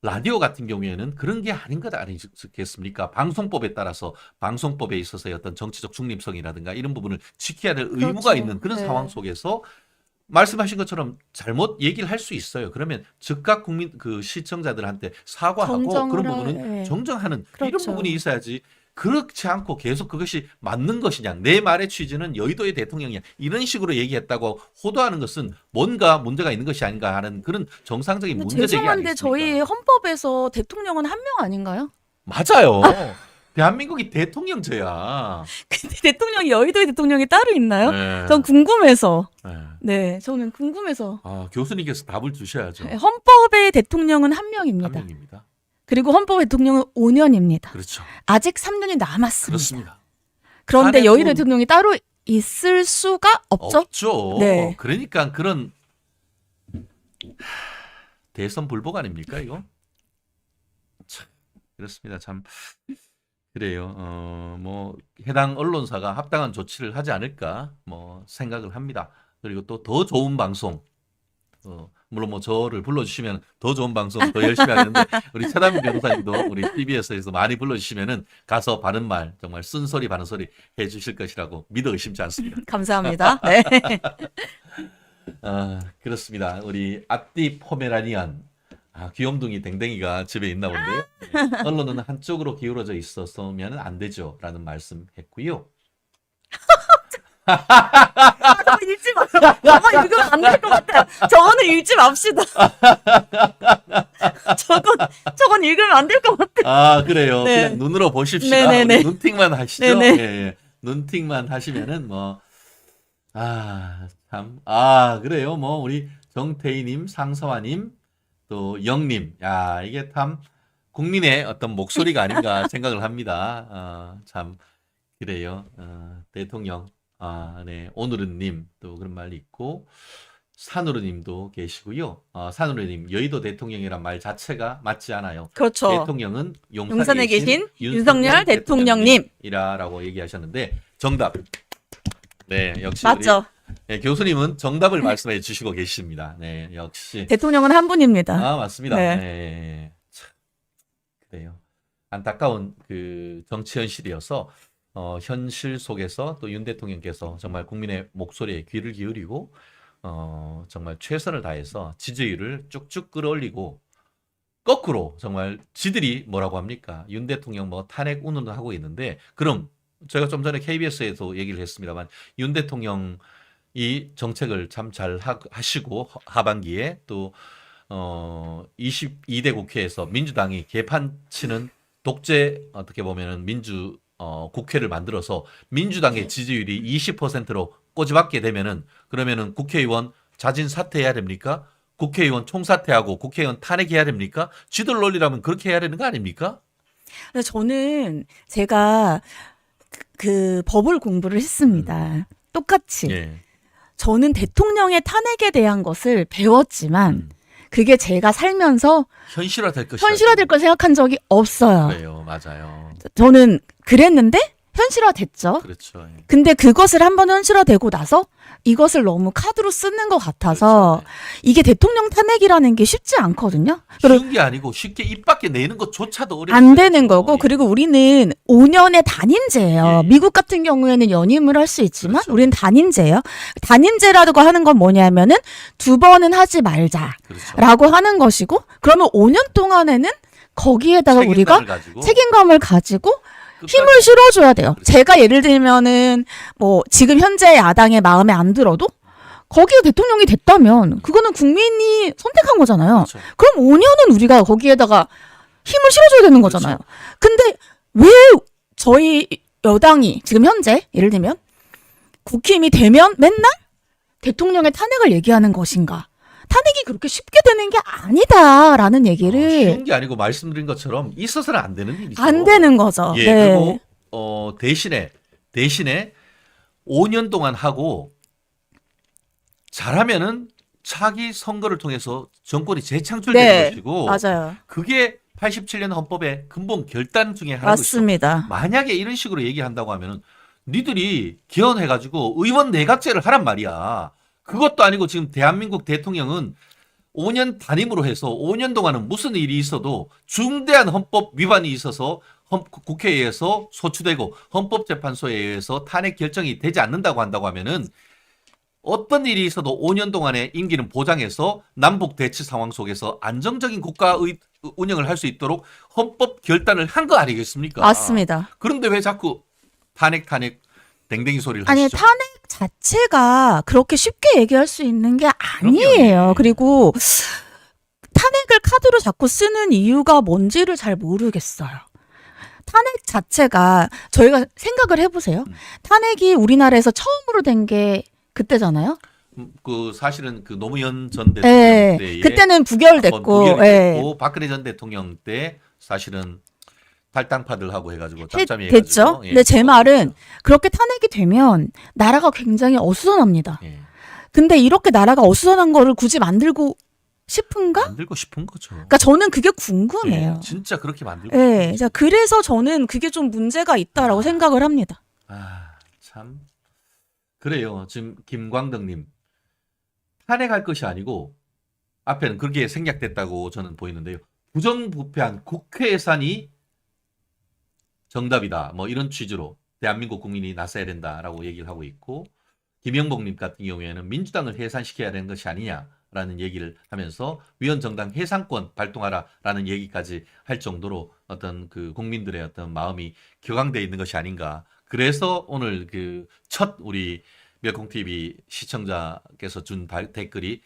라디오 같은 경우에는 그런 게 아닌 것 아니겠습니까? 방송법에 따라서 방송법에 있어서의 어떤 정치적 중립성이라든가 이런 부분을 지켜야 될 의무가 그렇죠. 있는 그런 네. 상황 속에서 말씀하신 것처럼 잘못 얘기를 할 수 있어요. 그러면 즉각 국민 그 시청자들한테 사과하고 정정을 그런 부분은 네. 정정하는 이런 그렇죠. 부분이 있어야지. 그렇지 않고 계속 그것이 맞는 것이냐, 내 말의 취지는 여의도의 대통령이야, 이런 식으로 얘기했다고 호도하는 것은 뭔가 문제가 있는 것이 아닌가 하는 그런 정상적인 근데 문제 제기 죄송한데 아니겠습니까? 저희 헌법에서 대통령은 한 명 아닌가요? 맞아요. 대한민국이 대통령제야. 근데 대통령이 여의도의 대통령이 따로 있나요? 네. 전 궁금해서. 네. 네, 저는 궁금해서. 교수님께서 답을 주셔야죠. 네, 헌법의 대통령은 한 한 명입니다. 명입니다. 그리고 헌법 대통령은 5년입니다. 그렇죠. 아직 3년이 남았습니다. 그렇습니다. 그런데 탄핵은- 여의도 대통령이 따로 있을 수가 없죠? 없죠. 네. 그러니까 그런 대선 불복 아닙니까 이거? 참, 그렇습니다. 참 그래요. 해당 언론사가 합당한 조치를 하지 않을까 생각을 합니다. 그리고 또 더 좋은 방송, 물론 저를 불러주시면 더 좋은 방송 더 열심히 하겠는데 우리 최담민 변호사님도 우리 TBS에서 많이 불러주시면은 가서 바른 말, 정말 쓴소리 바른 소리 해주실 것이라고 믿어 의심치 않습니다. 감사합니다. 네. 그렇습니다. 우리 앞뒤 포메라니안 귀염둥이 댕댕이가 집에 있나 본데요. 네. 언론은 한쪽으로 기울어져 있어서면 안 되죠라는 말씀했고요. 저거 읽지 마. 저거 읽으면 안 될 것 같아요. 저거는 읽지 맙시다. 저건 읽으면 안 될 것 같아요. 그래요. 네. 그냥 눈으로 보십시다. 네네네. 우리 눈팅만 하시죠. 네네. 예. 눈팅만 하시면은 그래요. 우리 정태희님, 상서화님, 또 영님, 이게 참 국민의 어떤 목소리가 아닌가 생각을 합니다. 참 그래요. 대통령, 네, 오늘은님 또 그런 말이 있고 산으로님도 계시고요. 산으로님, 여의도 대통령이란 말 자체가 맞지 않아요. 그렇죠. 대통령은 용산에 계신 윤석열 대통령님이라고 얘기하셨는데 정답. 네, 역시 맞죠. 우리, 교수님은 정답을 말씀해 주시고 계십니다. 네, 역시. 대통령은 한 분입니다. 맞습니다. 네. 네. 참, 그래요. 안타까운 그 정치 현실이어서 현실 속에서 또 윤 대통령께서 정말 국민의 목소리에 귀를 기울이고 정말 최선을 다해서 지지율을 쭉쭉 끌어올리고 거꾸로 정말 지들이 뭐라고 합니까? 윤 대통령 탄핵 운운을 하고 있는데 그럼 제가 좀 전에 KBS에도 얘기를 했습니다만 윤 대통령 이 정책을 참 잘 하시고 하반기에 또 22대 국회에서 민주당이 개판 치는 독재 어떻게 보면은 국회를 만들어서 민주당의 지지율이 20%로 꼬집박게 되면은 그러면은 국회의원 자진 사퇴해야 됩니까? 국회의원 총사퇴하고 국회의원 탄핵해야 됩니까? 쥐들 논리라면 그렇게 해야 되는 거 아닙니까? 근데 저는 제가 그 법을 공부를 했습니다. 똑같이. 예. 저는 대통령의 탄핵에 대한 것을 배웠지만 그게 제가 살면서 현실화될 것이다. 현실화될 걸 생각한 적이 없어요. 그래요, 맞아요. 저는 그랬는데 현실화됐죠. 그렇죠. 예. 근데 그것을 한번 현실화되고 나서 이것을 너무 카드로 쓰는 것 같아서 그렇죠. 이게 대통령 탄핵이라는 게 쉽지 않거든요. 그리고 쉬운 게 아니고 쉽게 입 밖에 내는 것조차도 어렵죠. 안 되는 거고 그리고 우리는 5년의 단임제예요. 예. 미국 같은 경우에는 연임을 할 수 있지만 그렇죠. 우리는 단임제예요. 단임제라고 하는 건 뭐냐면은 2번은 하지 말자라고 그렇죠. 하는 것이고 그러면 5년 동안에는 거기에다가 우리가 책임감을 가지고 힘을 실어줘야 돼요. 그렇죠. 제가 예를 들면은 지금 현재 야당의 마음에 안 들어도 거기에 대통령이 됐다면 그거는 국민이 선택한 거잖아요. 그렇죠. 그럼 5년은 우리가 거기에다가 힘을 실어줘야 되는 거잖아요. 근데 왜 저희 여당이 지금 현재 예를 들면 국힘이 되면 맨날 대통령의 탄핵을 얘기하는 것인가? 탄핵이 그렇게 쉽게 되는 게 아니다라는 얘기를 쉬운 게 아니고 말씀드린 것처럼 있어서는 안 되는 일이죠. 안 되는 거죠. 예, 네. 그리고 대신에 대신에 5년 동안 하고 잘하면은 차기 선거를 통해서 정권이 재창출되는 네, 것이고 맞아요. 그게 87년 헌법의 근본 결단 중에 하나인 것이죠. 맞습니다. 만약에 이런 식으로 얘기한다고 하면은 니들이 개헌해가지고 의원 내각제를 하란 말이야. 그것도 아니고 지금 대한민국 대통령은 5년 단임으로 해서 5년 동안은 무슨 일이 있어도 중대한 헌법 위반이 있어서 국회에서 소추되고 헌법재판소에 의해서 탄핵 결정이 되지 않는다고 한다고 하면은 어떤 일이 있어도 5년 동안의 임기는 보장해서 남북 대치 상황 속에서 안정적인 국가 운영을 할 수 있도록 헌법 결단을 한 거 아니겠습니까? 맞습니다. 그런데 왜 자꾸 탄핵 댕댕이 소리를 아니, 하시죠? 탄핵 자체가 그렇게 쉽게 얘기할 수 있는 게 아니에요. 그럼요. 그리고 탄핵을 카드로 자꾸 쓰는 이유가 뭔지를 잘 모르겠어요. 탄핵 자체가 저희가 생각을 해보세요. 탄핵이 우리나라에서 처음으로 된 게 그때잖아요. 그 사실은 그 노무현 전 대통령 예. 때에 그때는 한번 부결됐고, 예. 부결됐고 박근혜 전 대통령 때 사실은 탈당파들하고 해가지고 짬짬이 해가지고 됐죠. 예. 근데 제 말은 그렇게 탄핵이 되면 나라가 굉장히 어수선합니다. 예. 근데 이렇게 나라가 어수선한 거를 굳이 만들고 싶은가? 만들고 싶은 거죠. 그러니까 저는 그게 궁금해요. 예, 진짜 그렇게 만들고 예. 싶은 자, 그래서 저는 그게 좀 문제가 있다라고 생각을 합니다. 참 그래요. 지금 김광덕님 탄핵할 것이 아니고 앞에는 그렇게 생략됐다고 저는 보이는데요. 부정부패한 국회 예산이 정답이다. 뭐 이런 취지로 대한민국 국민이 나서야 된다라고 얘기를 하고 있고 김영복님 같은 경우에는 민주당을 해산시켜야 되는 것이 아니냐라는 얘기를 하면서 위원정당 해산권 발동하라라는 얘기까지 할 정도로 어떤 그 국민들의 어떤 마음이 격앙되어 있는 것이 아닌가. 그래서 오늘 그 첫 우리 멸콩TV 시청자께서 준 댓글이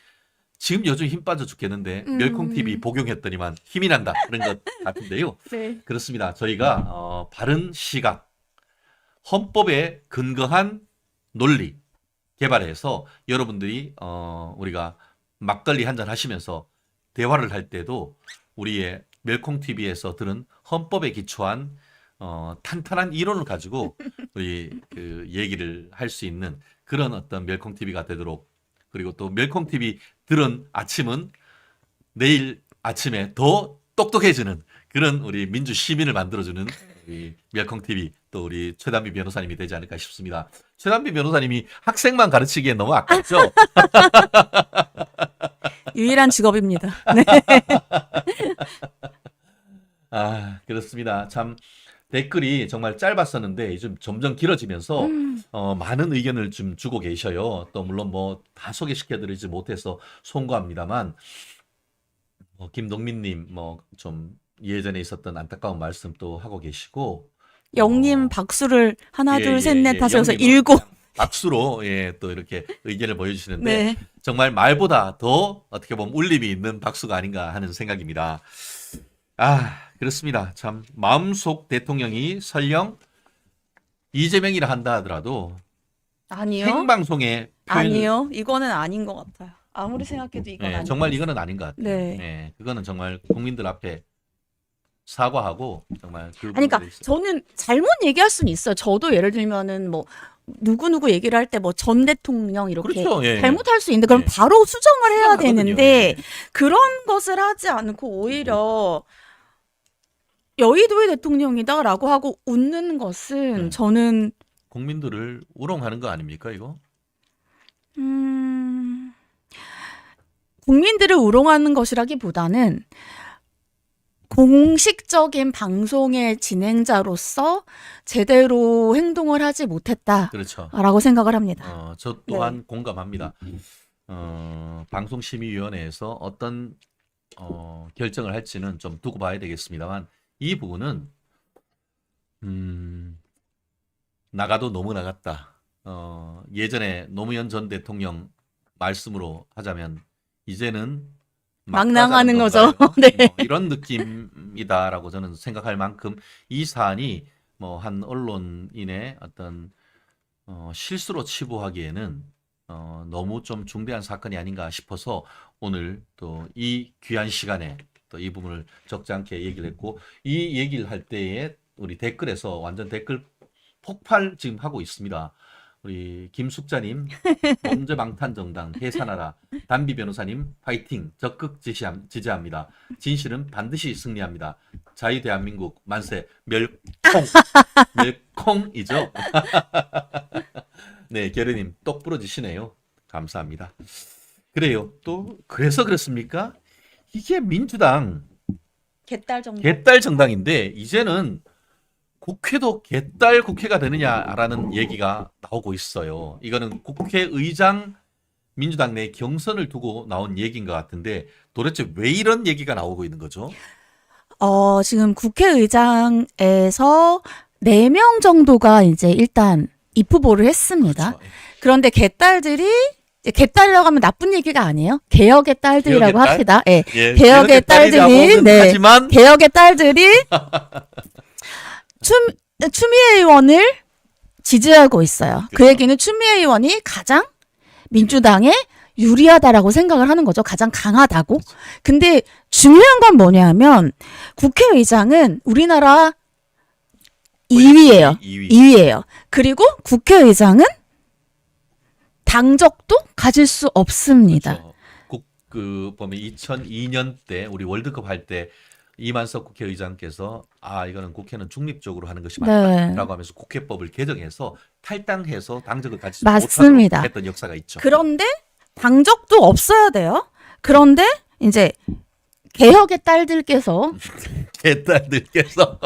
지금 요즘 힘 빠져 죽겠는데 멸콩TV 복용했더니만 힘이 난다 그런 것 같은데요. 네. 그렇습니다. 저희가 바른 시각, 헌법에 근거한 논리 개발해서 여러분들이 우리가 막걸리 한잔 하시면서 대화를 할 때도 우리의 멸콩TV에서 들은 헌법에 기초한 탄탄한 이론을 가지고 우리 그 얘기를 할 수 있는 그런 어떤 멸콩TV가 되도록 그리고 또 멸콩TV 들은 아침은 내일 아침에 더 똑똑해지는 그런 우리 민주 시민을 만들어주는 우리 멸콩TV 또 우리 최단비 변호사님이 되지 않을까 싶습니다. 최단비 변호사님이 학생만 가르치기에 너무 아깝죠? 유일한 직업입니다. 네. 그렇습니다. 참 댓글이 정말 짧았었는데 좀 점점 길어지면서 많은 의견을 좀 주고 계셔요. 또 물론 뭐 다 소개시켜드리지 못해서 송구합니다만 김동민님 뭐 좀 예전에 있었던 안타까운 말씀 또 하고 계시고 영님 박수를 하나 예, 둘 셋 예, 넷 예. 다섯 여섯 영님은 일곱. 박수로 예, 또 이렇게 의견을 보여주시는데 네. 정말 말보다 더 어떻게 보면 울림이 있는 박수가 아닌가 하는 생각입니다. 그렇습니다. 참 마음속 대통령이 설령 이재명이라 한다 하더라도 아니요. 생방송에 표현을 아니요. 이거는 아닌 것 같아요. 아무리 생각해도 이건 아닌 정말 것 이거는 아닌 것 같아요. 네. 그거는 정말 국민들 앞에 사과하고 정말 그 아니, 그러니까 부분들이 있어요. 저는 잘못 얘기할 수는 있어요. 저도 예를 들면은 뭐 누구 얘기를 할 때 뭐 전 대통령 이렇게 그렇죠. 예. 잘못할 수 있는데 그럼 예. 바로 수정을 해야 수정하거든요. 되는데 예. 그런 것을 하지 않고 오히려 여의도의 대통령이다라고 하고 웃는 것은 저는 국민들을 우롱하는 거 아닙니까 이거? 국민들을 우롱하는 것이라기보다는 공식적인 방송의 진행자로서 제대로 행동을 하지 못했다라고 그렇죠. 생각을 합니다. 저 또한 공감합니다. 방송심의위원회에서 어떤 결정을 할지는 좀 두고 봐야 되겠습니다만 이 부분은 나가도 너무 나갔다. 예전에 노무현 전 대통령 말씀으로 하자면 이제는 막 막 나가는 가자는 거죠. 건가요? 네. 이런 느낌이다라고 저는 생각할 만큼 이 사안이 뭐 한 언론인의 어떤 실수로 치부하기에는 너무 좀 중대한 사건이 아닌가 싶어서 오늘 또 이 귀한 시간에 또 이 부분을 적지 않게 얘기를 했고 이 얘기를 할 때에 우리 댓글에서 완전 댓글 폭발 지금 하고 있습니다. 우리 김숙자님, 범죄방탄정당 해산하라, 담비 변호사님 파이팅, 적극 지지합니다. 진실은 반드시 승리합니다. 자유대한민국 만세. 멸콩이죠. 네, 결혜님 똑 부러지시네요. 감사합니다. 그래요. 또 그래서 그렇습니까? 이게 민주당 개딸 정도. 개딸 정당인데 이제는 국회도 개딸 국회가 되느냐라는 얘기가 나오고 있어요. 이거는 국회의장 민주당 내 경선을 두고 나온 얘기인 것 같은데 도대체 왜 이런 얘기가 나오고 있는 거죠? 지금 국회의장에서 4명 정도가 이제 일단 입후보를 했습니다. 그렇죠. 그런데 개딸들이 이제 개딸이라고 하면 나쁜 얘기가 아니에요. 개혁의 딸들이라고 개혁의 딸? 합시다. 예. 예, 개혁의 딸들이 네. 하지만 개혁의 딸들이 추미애 의원을 지지하고 있어요. 그 그렇죠. 얘기는 추미애 의원이 가장 민주당에 유리하다라고 생각을 하는 거죠. 가장 강하다고. 근데 중요한 건 뭐냐면 국회의장은 우리나라 2위예요. 2위예요. 그리고 국회의장은 당적도 가질 수 없습니다. 그렇죠. 보면 2002년 때 우리 월드컵 할 때 이만석 국회의장께서 이거는 국회는 중립적으로 하는 것이 맞다라고 네. 하면서 국회법을 개정해서 탈당해서 당적을 가지지 맞습니다. 못하도록 했던 역사가 있죠. 그런데 당적도 없어야 돼요. 그런데 이제 개혁의 딸들께서 개딸들께서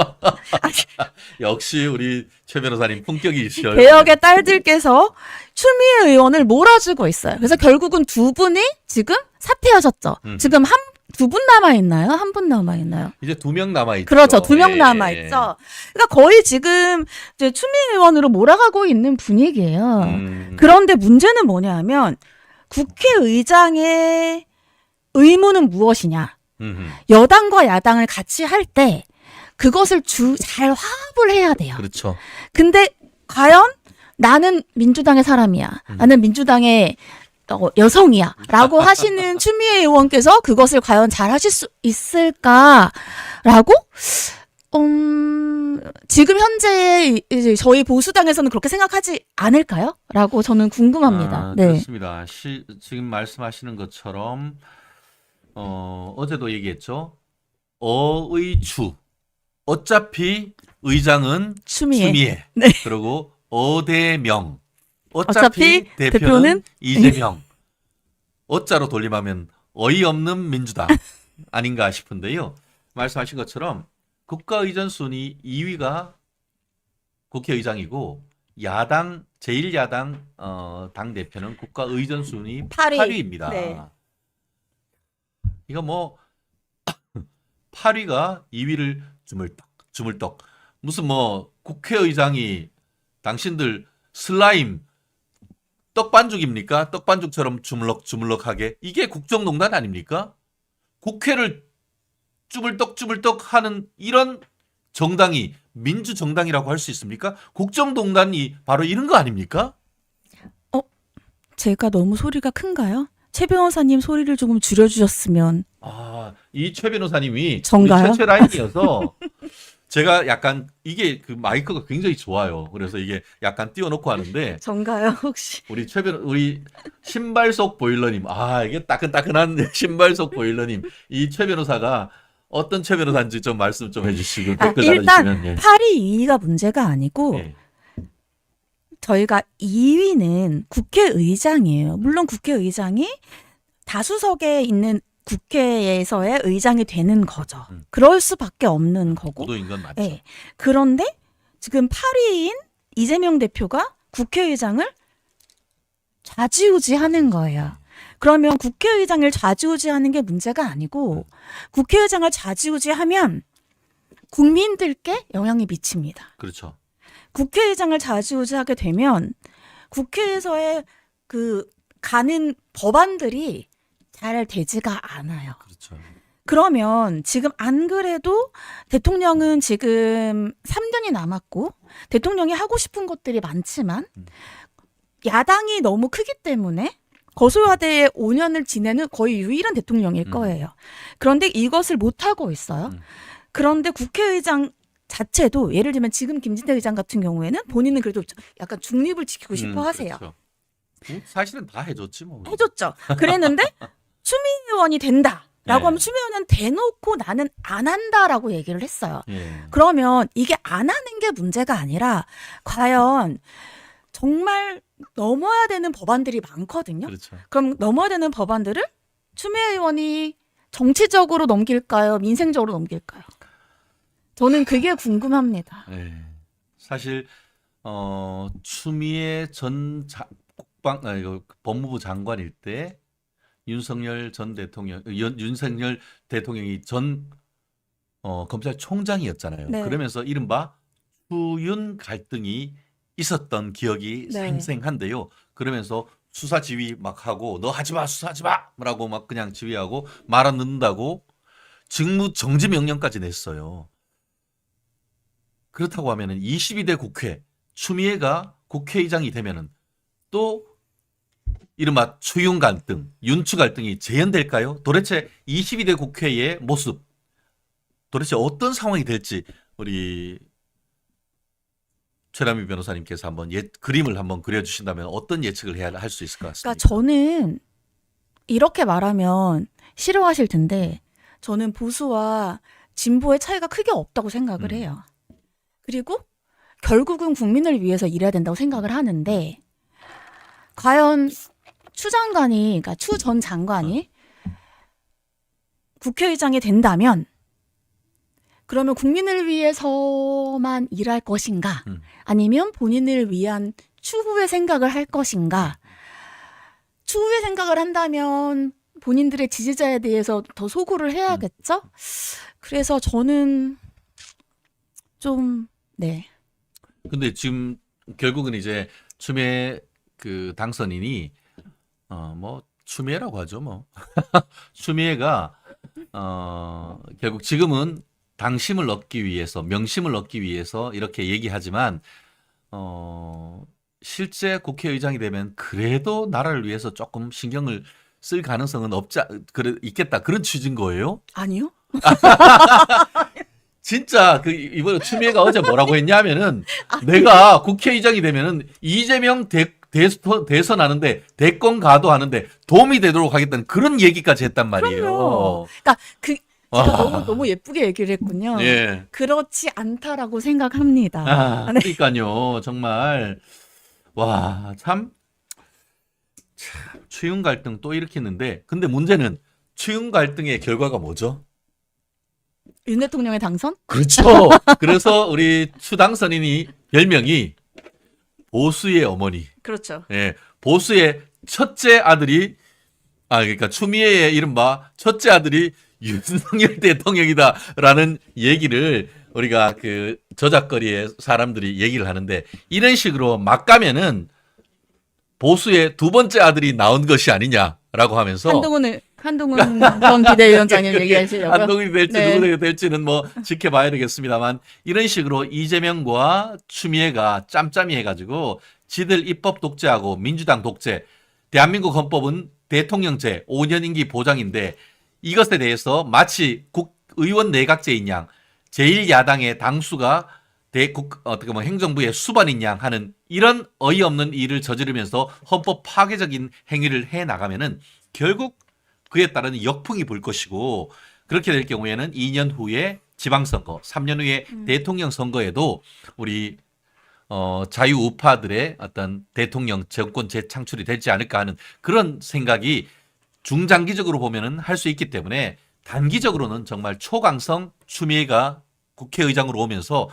역시 우리 최 변호사님 품격이시죠. 개혁의 딸들께서 추미애 의원을 몰아주고 있어요. 그래서 결국은 두 분이 지금 사퇴하셨죠. 지금 두 분 남아 있나요? 한 분 남아 있나요? 이제 2명 남아 있죠. 그렇죠. 2명 남아 있죠. 그러니까 거의 지금 이제 추미애 의원으로 몰아가고 있는 분위기예요. 그런데 문제는 뭐냐면 국회의장의 의무는 무엇이냐? 여당과 야당을 같이 할 때 그것을 잘 화합을 해야 돼요. 그렇죠. 근데 과연 나는 민주당의 사람이야. 나는 민주당의 여성이야. 라고 하시는 추미애 의원께서 그것을 과연 잘 하실 수 있을까라고 지금 현재 이제 저희 보수당에서는 그렇게 생각하지 않을까요? 라고 저는 궁금합니다. 네. 그렇습니다. 지금 말씀하시는 것처럼 어제도 얘기했죠. 어의추. 어차피 의장은 추미애. 네. 그리고 어대명. 어차피 대표는 대표는 이재명. 어자로 돌림하면 어이없는 민주당 아닌가 싶은데요. 말씀하신 것처럼 국가의전 순위 2위가 국회의장이고 야당 제1야당 당 대표는 국가의전 순위 8위입니다. 네. 이거 뭐 8위가 2위를 주물떡 무슨 뭐 국회의장이 당신들 슬라임 떡반죽입니까? 떡반죽처럼 주물럭주물럭하게 이게 국정농단 아닙니까? 국회를 주물떡 하는 이런 정당이 민주정당이라고 할 수 있습니까? 국정농단이 바로 이런 거 아닙니까? 제가 너무 소리가 큰가요? 최 변호사님 소리를 조금 줄여주셨으면. 이 최 변호사님이 전가요? 우리 최 라인이어서 제가 약간 이게 그 마이크가 굉장히 좋아요. 그래서 이게 약간 띄워놓고 하는데 전가요 혹시? 우리 신발 속 보일러님 이게 따끈따끈한 신발 속 보일러님 이 최 변호사가 어떤 최 변호사인지 좀 말씀 좀 해주시고 댓글 일단 달아주시면 예. 8위 2위가 문제가 아니고 예. 저희가 2위는 국회의장이에요. 물론 국회의장이 다수석에 있는 국회에서의 의장이 되는 거죠. 그럴 수밖에 없는 거고. 고도인 건 맞죠. 네. 그런데 지금 8위인 이재명 대표가 국회의장을 좌지우지하는 거예요. 그러면 국회의장을 좌지우지하는 게 문제가 아니고 국회의장을 좌지우지하면 국민들께 영향이 미칩니다. 그렇죠. 국회의장을 좌지우지하게 되면 국회에서의 가는 법안들이 잘 되지가 않아요. 그렇죠. 그러면 지금 안 그래도 대통령은 지금 3년이 남았고 대통령이 하고 싶은 것들이 많지만 야당이 너무 크기 때문에 거소야대에 5년을 지내는 거의 유일한 대통령일 거예요. 그런데 이것을 못하고 있어요. 그런데 국회의장 자체도 예를 들면 지금 김진태 의장 같은 경우에는 본인은 그래도 약간 중립을 지키고 싶어 하세요. 그렇죠. 사실은 다 해줬지 뭐. 해줬죠. 그랬는데 추미애 의원이 된다라고 네. 하면 추미애 의원은 대놓고 나는 안 한다라고 얘기를 했어요. 예. 그러면 이게 안 하는 게 문제가 아니라 과연 정말 넘어야 되는 법안들이 많거든요. 그렇죠. 그럼 넘어야 되는 법안들을 추미애 의원이 정치적으로 넘길까요? 민생적으로 넘길까요? 저는 그게 궁금합니다. 예. 사실 추미애 전 법무부 장관일 때 윤석열 전 대통령, 윤석열 대통령이 전 검찰총장이었잖아요. 네. 그러면서 이른바 추윤 갈등이 있었던 기억이 네. 생생한데요. 그러면서 수사 지휘 막 하고 너 하지 마, 수사하지 마라고 막 그냥 지휘하고 말 안 듣는다고 직무 정지 명령까지 냈어요. 그렇다고 하면은 22대 국회 추미애가 국회의장이 되면은 또 이른바 추윤 갈등, 윤추 갈등이 재현될까요? 도대체 22대 국회의 모습, 도대체 어떤 상황이 될지 우리 최남희 변호사님께서 한번 그림을 한번 그려주신다면 어떤 예측을 해야 할 수 있을 것 같습니다. 그러니까 저는 이렇게 말하면 싫어하실 텐데 저는 보수와 진보의 차이가 크게 없다고 생각을 해요. 그리고 결국은 국민을 위해서 일해야 된다고 생각을 하는데 과연 추 장관이, 그러니까 추 전 장관이 국회의장이 된다면 그러면 국민을 위해서만 일할 것인가? 아니면 본인을 위한 추후의 생각을 할 것인가? 추후의 생각을 한다면 본인들의 지지자에 대해서 더 소구를 해야겠죠? 그래서 저는 좀, 네. 근데 지금 결국은 이제 추미애 그 당선인이 뭐 추미애라고 하죠 뭐 추미애가 결국 지금은 당심을 얻기 위해서 명심을 얻기 위해서 이렇게 얘기하지만 실제 국회의장이 되면 그래도 나라를 위해서 조금 신경을 쓸 가능성은 있겠다 그런 취지인 거예요? 아니요? 진짜 이번에 추미애가 어제 뭐라고 했냐면은 내가 국회의장이 되면은 이재명 대선하는데 대권 가도하는데 도움이 되도록 하겠다는 그런 얘기까지 했단 말이에요. 그럼요. 그러니까 제가 너무 예쁘게 얘기를 했군요. 예. 그렇지 않다라고 생각합니다. 네. 그러니까요. 정말 와, 참 추윤 갈등 또 일으키는데 근데 문제는 추윤 갈등의 결과가 뭐죠? 윤 대통령의 당선? 그렇죠. 그래서 우리 추 당선인이 별명이 보수의 어머니. 그렇죠. 예, 보수의 첫째 아들이 그러니까 추미애의 이른바 첫째 아들이 윤석열 대통령이다라는 얘기를 우리가 그 저작거리에 사람들이 얘기를 하는데 이런 식으로 막 가면은 보수의 두 번째 아들이 나온 것이 아니냐라고 하면서 한동훈 전 비대위원장님 얘기하시려고요? 한동훈이 될지 네. 누구가 될지는 뭐 지켜봐야 되겠습니다만 이런 식으로 이재명과 추미애가 짬짬이 해가지고 지들 입법 독재하고 민주당 독재, 대한민국 헌법은 대통령제 5년 임기 보장인데 이것에 대해서 마치 국의원 내각제인 양 제1야당의 당수가 어떻게 보면 행정부의 수반인 양 하는 이런 어이없는 일을 저지르면서 헌법 파괴적인 행위를 해 나가면은 결국 그에 따른 역풍이 불 것이고 그렇게 될 경우에는 2년 후에 지방선거, 3년 후에 대통령 선거에도 우리 자유우파들의 어떤 대통령 정권 재창출이 되지 않을까 하는 그런 생각이 중장기적으로 보면은 할 수 있기 때문에 단기적으로는 정말 초강성 추미애가 국회의장으로 오면서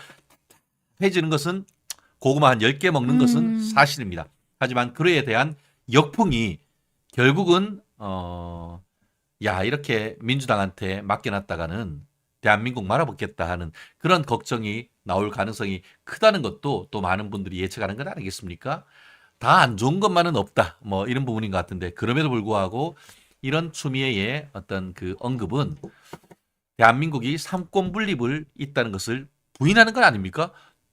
해지는 것은 고구마 한 10개 먹는 것은 사실입니다. 하지만 그에 대한 역풍이 결국은 이렇게 민주당한테 맡겨놨다가는 대한민국 말아먹겠다 하는 그런 걱정이 나올 가능성이 크다는 것도 또 많은 분들이 예측하는 건 아니겠습니까? 다 안 좋은 것만은 없다. 뭐 이런 부분인 것 같은데 그럼에도 불구하고 이런 추미애의 어떤 그 언급은 대한민국이 삼권 분립을 있다는 것을 부인하는 건 아닙니까?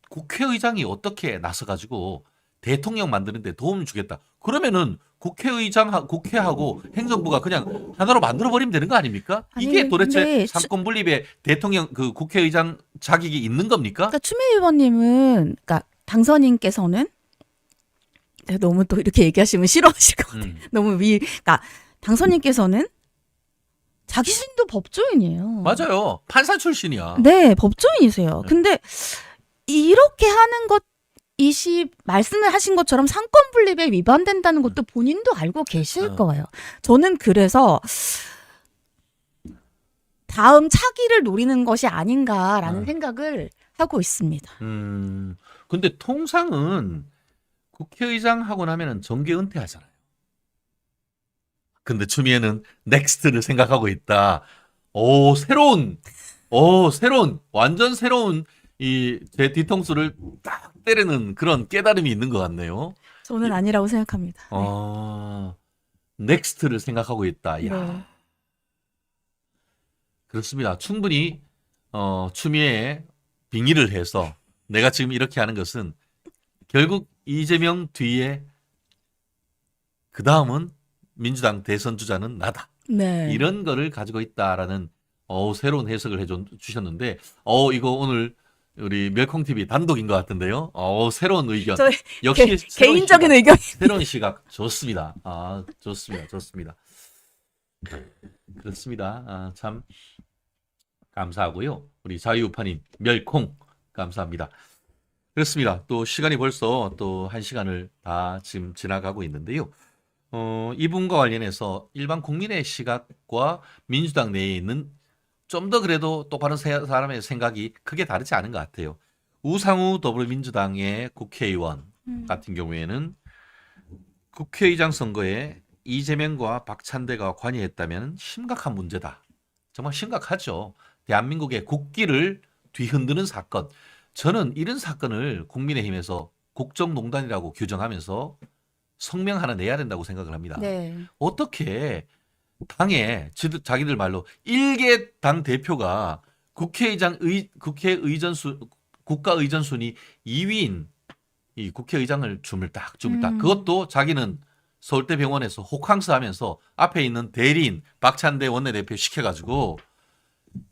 국회의장이 어떻게 나서가지고 대통령 만드는데 도움을 주겠다. 그러면은 국회하고 행정부가 그냥 하나로 만들어버리면 되는 거 아닙니까? 아니, 이게 도대체 근데 삼권 분립에 대통령 그 국회의장 자격이 있는 겁니까? 그러니까 추미애 의원님은, 그러니까 당선인께서는 너무 또 이렇게 얘기하시면 싫어하실 것 같아요. 너무 그러니까 당선인께서는 자기 신도 법조인이에요. 맞아요. 판사 출신이야. 네, 법조인이세요. 네. 근데 이렇게 하는 것이 말씀을 하신 것처럼 상권 분립에 위반된다는 것도 본인도 알고 계실 거예요. 저는 그래서 다음 차기를 노리는 것이 아닌가라는 생각을 하고 있습니다. 근데 통상은 국회의장 하고 나면은 정계 은퇴하잖아요. 근데 추미애는 넥스트를 생각하고 있다. 새로운, 완전 새로운 제 뒤통수를 딱 때리는 그런 깨달음이 있는 것 같네요. 저는 아니라고 생각합니다. 넥스트를 생각하고 있다. 야, 네. 그렇습니다. 충분히 추미애에 빙의를 해서 내가 지금 이렇게 하는 것은 결국 이재명 뒤에 그 다음은 민주당 대선 주자는 나다. 네. 이런 거를 가지고 있다라는 새로운 해석을 해주셨는데 이거 오늘 우리 멸콩TV 단독인 것 같은데요. 새로운 의견. 저희 역시 새로운 개인적인 시각, 의견. 새로운 시각 좋습니다. 좋습니다. 그렇습니다. 참 감사하고요. 우리 자유우파님 멸콩 감사합니다. 그렇습니다. 또 시간이 벌써 또 1시간을 다 지금 지나가고 있는데요. 이 부분과 관련해서 일반 국민의 시각과 민주당 내에 있는 좀 더 그래도 똑바른 사람의 생각이 크게 다르지 않은 것 같아요. 우상우 더불어민주당의 국회의원 같은 경우에는 국회의장 선거에 이재명과 박찬대가 관여했다면 심각한 문제다. 정말 심각하죠. 대한민국의 국기를 뒤흔드는 사건. 저는 이런 사건을 국민의힘에서 국정농단이라고 규정하면서 성명 하나 내야 된다고 생각을 합니다. 네. 어떻게 당에 자기들 말로 일개 당 대표가 국가의전 순위 2위인 이 국회의장을 주물딱 그것도 자기는 서울대병원에서 호캉스 하면서 앞에 있는 대리인 박찬대 원내대표 시켜가지고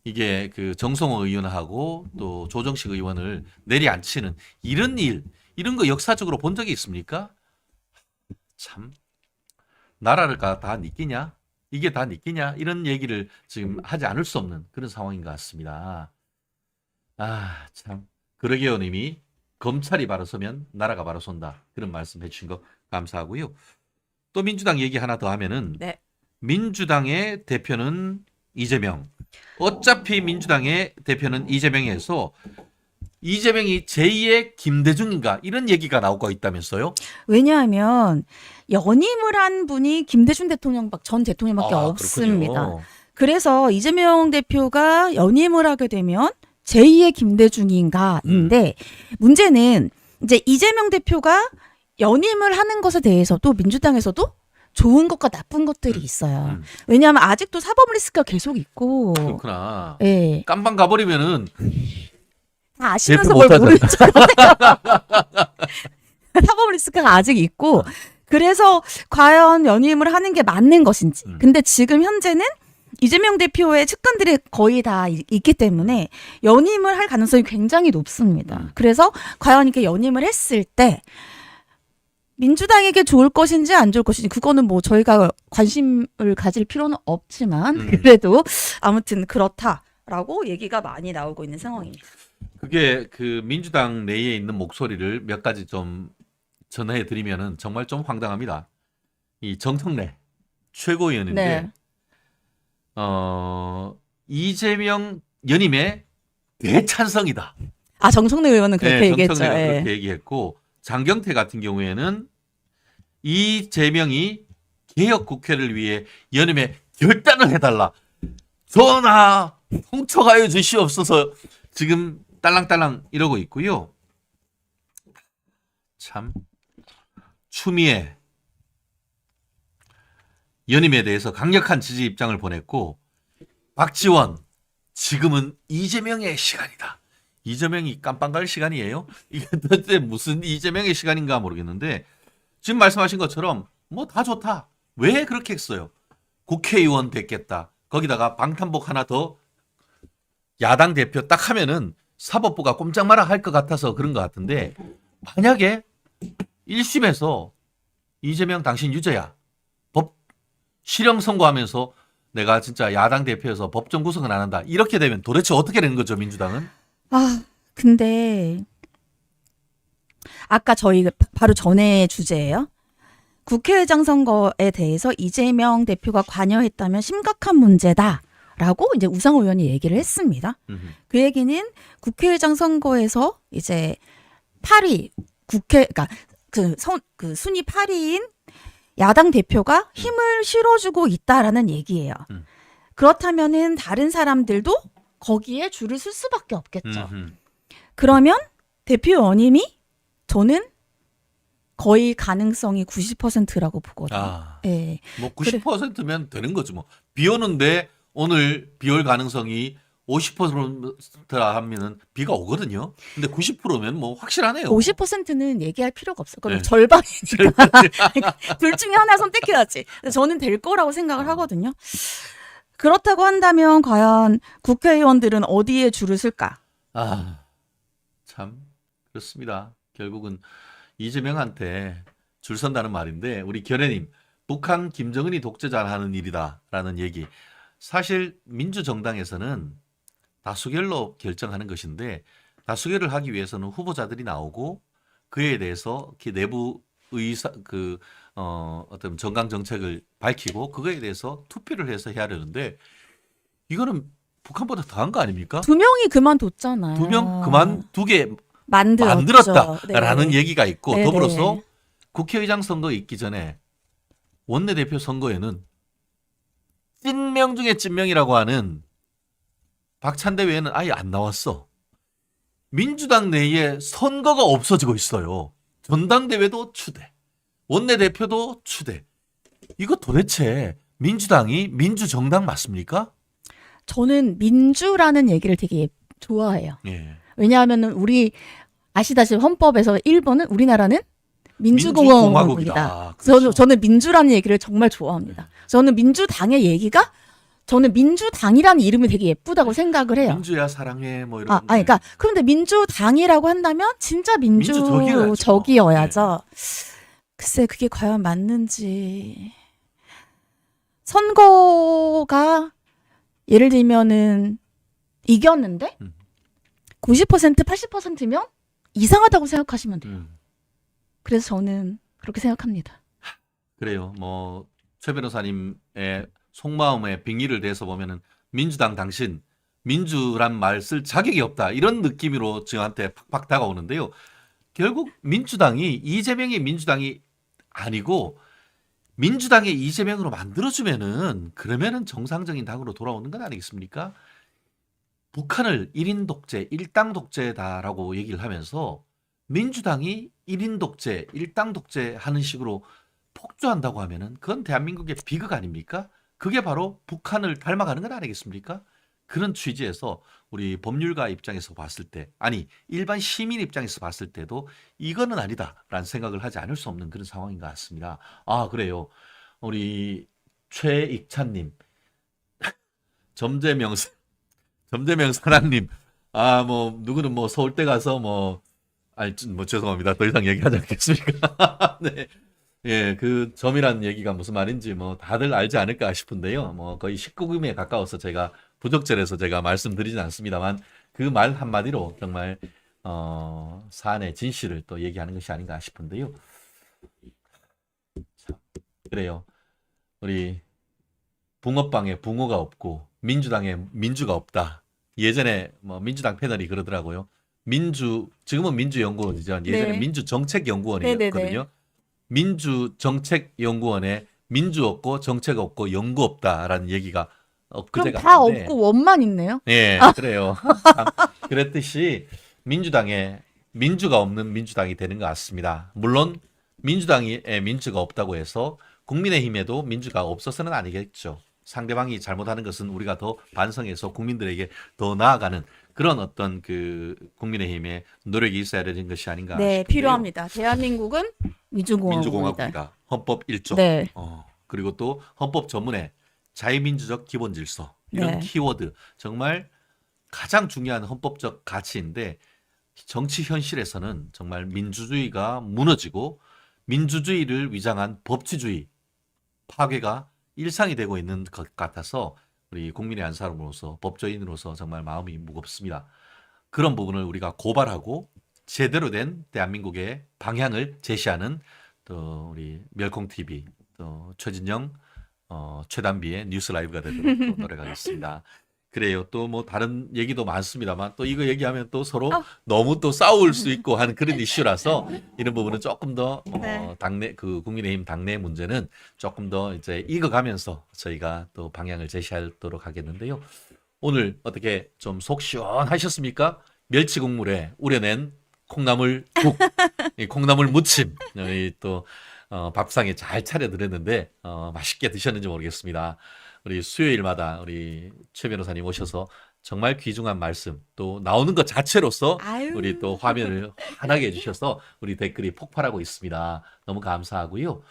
이게 그 정성호 의원하고 또 조정식 의원을 내리앉히는 이런 거 역사적으로 본 적이 있습니까? 참 나라를 다 니끼냐? 이게 다 니끼냐? 이런 얘기를 지금 하지 않을 수 없는 그런 상황인 것 같습니다. 참 그러게요 님이 검찰이 바로 서면 나라가 바로 선다. 그런 말씀 해주신 거 감사하고요. 또 민주당 얘기 하나 더 하면은 네. 민주당의 대표는 이재명. 어차피 민주당의 대표는 이재명에서 이재명이 제2의 김대중인가 이런 얘기가 나오고 있다면서요? 왜냐하면 연임을 한 분이 김대중 전 대통령밖에 아, 없습니다. 그렇군요. 그래서 이재명 대표가 연임을 하게 되면 제2의 김대중인가인데 문제는 이제 이재명 대표가 연임을 하는 것에 대해서도 민주당에서도 좋은 것과 나쁜 것들이 있어요. 왜냐하면 아직도 사법 리스크가 계속 있고, 그렇구나. 예, 깜방 가버리면은 다 아시면서 대표 뭘 못하잖아. 모르는 줄 알아요. 사법 리스크가 아직 있고, 그래서 과연 연임을 하는 게 맞는 것인지. 근데 지금 현재는 이재명 대표의 측근들이 거의 다 있기 때문에 연임을 할 가능성이 굉장히 높습니다. 그래서 과연 이렇게 연임을 했을 때 민주당에게 좋을 것인지 안 좋을 것인지 그거는 뭐 저희가 관심을 가질 필요는 없지만 그래도 아무튼 그렇다라고 얘기가 많이 나오고 있는 상황입니다. 그게 그 민주당 내에 있는 목소리를 몇 가지 좀 전해 드리면은 정말 좀 황당합니다. 이 정청래 최고위원인데 네. 이재명 연임에 대찬성이다. 아 정청래 의원은 그렇게 얘기했죠. 정청래가 예. 그렇게 얘기했고 장경태 같은 경우에는 이재명이 개혁국회를 위해 연임에 결단을 해달라. 전하 홍처가여 주시옵소서 지금 딸랑딸랑 이러고 있고요. 참 추미애 연임에 대해서 강력한 지지 입장을 보냈고 박지원 지금은 이재명의 시간이다. 이재명이 깜빵 갈 시간이에요? 이게 도대체 무슨 이재명의 시간인가 모르겠는데 지금 말씀하신 것처럼 뭐 다 좋다. 왜 그렇게 했어요? 국회의원 됐겠다. 거기다가 방탄복 하나 더 야당 대표 딱 하면은 사법부가 꼼짝 마라 할 것 같아서 그런 것 같은데 만약에 1심에서 이재명 당신 유죄야. 법 실형 선고하면서 내가 진짜 야당 대표여서 법정 구성은 안 한다. 이렇게 되면 도대체 어떻게 되는 거죠, 민주당은? 아, 근데 아까 저희 바로 전에 주제예요. 국회의장 선거에 대해서 이재명 대표가 관여했다면 심각한 문제다라고 이제 우상호 의원이 얘기를 했습니다. 그 얘기는 국회의장 선거에서 이제 8위 그러니까 그 순위 8위인 야당 대표가 힘을 실어주고 있다라는 얘기예요. 그렇다면은 다른 사람들도 거기에 줄을 쓸 수밖에 없겠죠. 그러면 대표 연임이 저는 거의 가능성이 90%라고 보거든요. 아, 예. 뭐 90%면 되는 거죠. 뭐 비 오는데 오늘 비 올 가능성이 50%라 하면은 비가 오거든요. 근데 90%면 뭐 확실하네요. 50%는 얘기할 필요가 없어. 그럼 네. 절반이니까. 그러니까 둘 중에 하나 선택해야지. 저는 될 거라고 생각을 하거든요. 그렇다고 한다면 과연 국회의원들은 어디에 줄을 쓸까? 아, 참 그렇습니다. 결국은 이재명한테 줄 선다는 말인데 우리 결혜님 북한 김정은이 독재자하는 일이다라는 얘기. 사실 민주정당에서는 다수결로 결정하는 것인데 다수결을 하기 위해서는 후보자들이 나오고 그에 대해서 내부 의사 어떤 정강 정책을 밝히고 그거에 대해서 투표를 해서 해야 되는데 이거는 북한보다 더한 거 아닙니까? 2명이 그만뒀잖아요. 2명 그만두게 만들었죠. 만들었다라는 네. 얘기가 있고 네네. 더불어서 국회의장 선거 있기 전에 원내대표 선거에는 찐명 중에 찐명이라고 하는 박찬대 외에는 아예 안 나왔어. 민주당 내에 선거가 없어지고 있어요. 전당대회도 추대. 원내대표도 추대. 이거 도대체 민주당이 민주정당 맞습니까? 저는 민주라는 얘기를 되게 좋아해요. 예. 왜냐하면 우리 아시다시피 헌법에서 1번은 우리나라는 민주공화국이다. 민주공화국이다. 그렇죠. 저는 민주라는 얘기를 정말 좋아합니다. 저는 민주당의 얘기가 저는 민주당이라는 이름이 되게 예쁘다고 생각을 해요. 민주야 사랑해 뭐 이런. 그러니까 그런데 민주당이라고 한다면 진짜 민주적이어야죠. 민주적이어야죠. 글쎄 그게 과연 맞는지. 선거가 예를 들면은 이겼는데 90% 80%면 이상하다고 생각하시면 돼요. 그래서 저는 그렇게 생각합니다. 그래요. 뭐 최 변호사님의 속마음에 빙의를 대서 보면은 민주당 당신 민주란 말 쓸 자격이 없다 이런 느낌으로 저한테 팍팍 다가오는데요. 결국 민주당이 이재명이 민주당이 아니고 민주당의 이재명으로 만들어주면은 그러면은 정상적인 당으로 돌아오는 건 아니겠습니까? 북한을 1인 독재, 1당 독재다라고 얘기를 하면서 민주당이 1인 독재, 1당 독재 하는 식으로 폭주한다고 하면은 그건 대한민국의 비극 아닙니까? 그게 바로 북한을 닮아가는 건 아니겠습니까? 그런 취지에서 우리 법률가 입장에서 봤을 때, 아니 일반 시민 입장에서 봤을 때도 이거는 아니다라는 생각을 하지 않을 수 없는 그런 상황인 것 같습니다. 아 그래요. 우리 최익찬님, 점재명 사랑님, 아 뭐 누구는 뭐 서울대 가서 뭐 죄송합니다. 더 이상 얘기하지 않겠습니까? 네. 예, 그 점이라는 얘기가 무슨 말인지 뭐 다들 알지 않을까 싶은데요. 뭐 거의 19금에 가까워서 제가 부적절해서 제가 말씀드리진 않습니다만 그 말 한마디로 정말 사안의 진실을 또 얘기하는 것이 아닌가 싶은데요. 참, 그래요. 우리 붕어빵에 붕어가 없고 민주당에 민주가 없다. 예전에 뭐 민주당 패널이 그러더라고요. 지금은 민주연구원이죠. 예전에 네. 민주정책연구원이었거든요. 네네네. 민주정책연구원에 민주 없고 정책 없고 연구 없다라는 얘기가 그럼 엊그제 다 같은데. 없고 원만 있네요. 예, 그래요. 참, 그랬듯이 민주당에 민주가 없는 민주당이 되는 것 같습니다. 물론 민주당에 민주가 없다고 해서 국민의힘에도 민주가 없어서는 아니겠죠. 상대방이 잘못하는 것은 우리가 더 반성해서 국민들에게 더 나아가는 그런 어떤 그 국민의힘의 노력이 있어야 되는 것이 아닌가 네, 싶은데요. 필요합니다. 대한민국은 민주공화국입니다. 민주공화국이다. 헌법 1조. 네. 그리고 또 헌법 전문에 자유민주적 기본질서 이런 네. 키워드 정말 가장 중요한 헌법적 가치인데 정치 현실에서는 정말 민주주의가 무너지고 민주주의를 위장한 법치주의 파괴가 일상이 되고 있는 것 같아서 우리 국민의 한 사람으로서 법조인으로서 정말 마음이 무겁습니다. 그런 부분을 우리가 고발하고 제대로 된 대한민국의 방향을 제시하는 또 우리 멸콩TV 또 최진영 최단비의 뉴스 라이브가 되도록 또 노력하겠습니다. 그래요. 또 뭐 다른 얘기도 많습니다만 또 이거 얘기하면 또 서로 너무 또 싸울 수 있고 하는 그런 이슈라서 이런 부분은 조금 더 네. 당내 그 국민의힘 당내 문제는 조금 더 이제 익어가면서 저희가 또 방향을 제시하도록 하겠는데요. 오늘 어떻게 좀 속 시원하셨습니까? 멸치 국물에 우려낸 콩나물국, 이 콩나물 무침, 또 밥상에 잘 차려드렸는데 맛있게 드셨는지 모르겠습니다. 우리 수요일마다 우리 최 변호사님 오셔서 정말 귀중한 말씀 또 나오는 것 자체로서 아유. 우리 또 화면을 환하게 해주셔서 우리 댓글이 폭발하고 있습니다. 너무 감사하고요.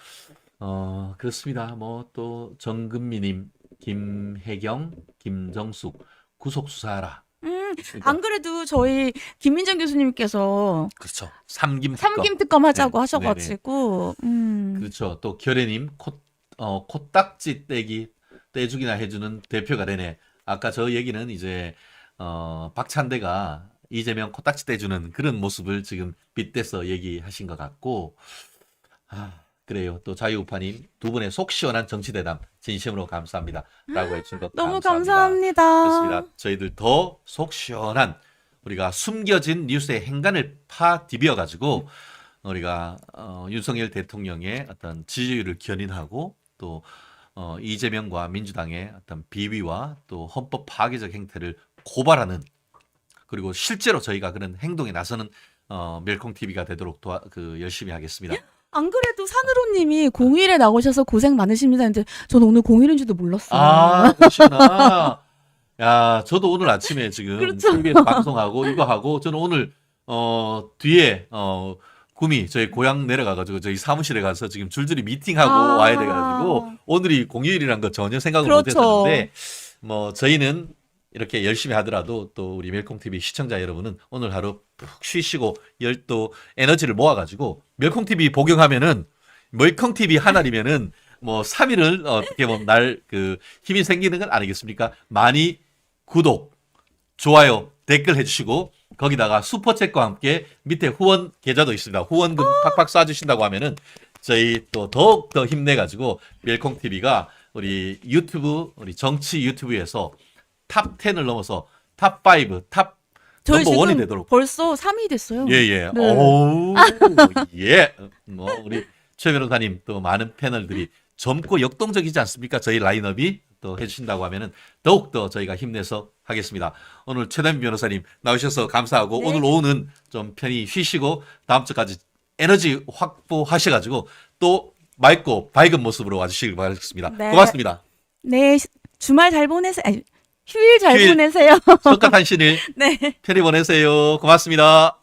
그렇습니다. 뭐 또 정금미님, 김혜경, 김정숙 구속 수사하라. 그러니까 안 그래도 저희 김민정 교수님께서 그렇죠. 삼김 삼김특검 하자고 네, 하셔가지고 그렇죠. 또 결혜님 코딱지 떼주기나 해주는 대표가 되네. 아까 저 얘기는 이제 박찬대가 이재명 코딱지 떼주는 그런 모습을 지금 빗대서 얘기하신 것 같고 그래요. 또 자유우파님 두 분의 속 시원한 정치대담 진심으로 감사합니다. 라고 해주신 것 너무 감사합니다. 그렇습니다. 저희들 더 속 시원한 우리가 숨겨진 뉴스의 행간을 파디벼 가지고 우리가 윤석열 대통령의 어떤 지지율을 견인하고 또 이재명과 민주당의 어떤 비위와 또 헌법 파괴적 행태를 고발하는 그리고 실제로 저희가 그런 행동에 나서는 멸콩 TV가 되도록 열심히 하겠습니다. 안 그래도 산으로님이 공휴일에 나오셔서 고생 많으십니다. 근데 저는 오늘 공휴일인지도 몰랐어요. 아, 그러시구나. 야, 저도 오늘 아침에 지금 그렇죠. TV에서 방송하고 이거 하고 저는 오늘 뒤에 구미 저희 고향 내려가가지고 저희 사무실에 가서 지금 줄줄이 미팅하고 와야 돼가지고 오늘이 공휴일이란 거 전혀 생각을 그렇죠. 못했었는데 뭐 저희는 이렇게 열심히 하더라도 또 우리 멸콩TV 시청자 여러분은 오늘 하루 푹 쉬시고 또 에너지를 모아가지고 멸콩TV 복용하면은 멸콩TV 하나이면은 뭐 3일을 어떻게 보면 날 힘이 생기는 건 아니겠습니까? 많이 구독, 좋아요, 댓글 해주시고 거기다가 슈퍼챗과 함께 밑에 후원 계좌도 있습니다. 후원금 팍팍 쏴주신다고 하면은 저희 또 더욱 더 힘내가지고 멸콩TV가 우리 유튜브 우리 정치 유튜브에서 탑 10을 넘어서 탑 5, 탑 저희 넘버 1이 지금 되도록 벌써 3위 됐어요. 예예. 네. 오 예. 뭐 우리 최 변호사님 또 많은 패널들이 젊고 역동적이지 않습니까? 저희 라인업이 또 해주신다고 하면은 더욱 더 저희가 힘내서 하겠습니다. 오늘 최단비 변호사님 나오셔서 감사하고 네. 오늘 오후는 좀 편히 쉬시고 다음 주까지 에너지 확보하셔가지고 또 맑고 밝은 모습으로 와주시길 바라겠습니다. 네. 고맙습니다. 네, 주말 잘 보내세요. 아니, 휴일 잘 휴일. 보내세요. 석가탄신일 네. 편히 보내세요. 고맙습니다.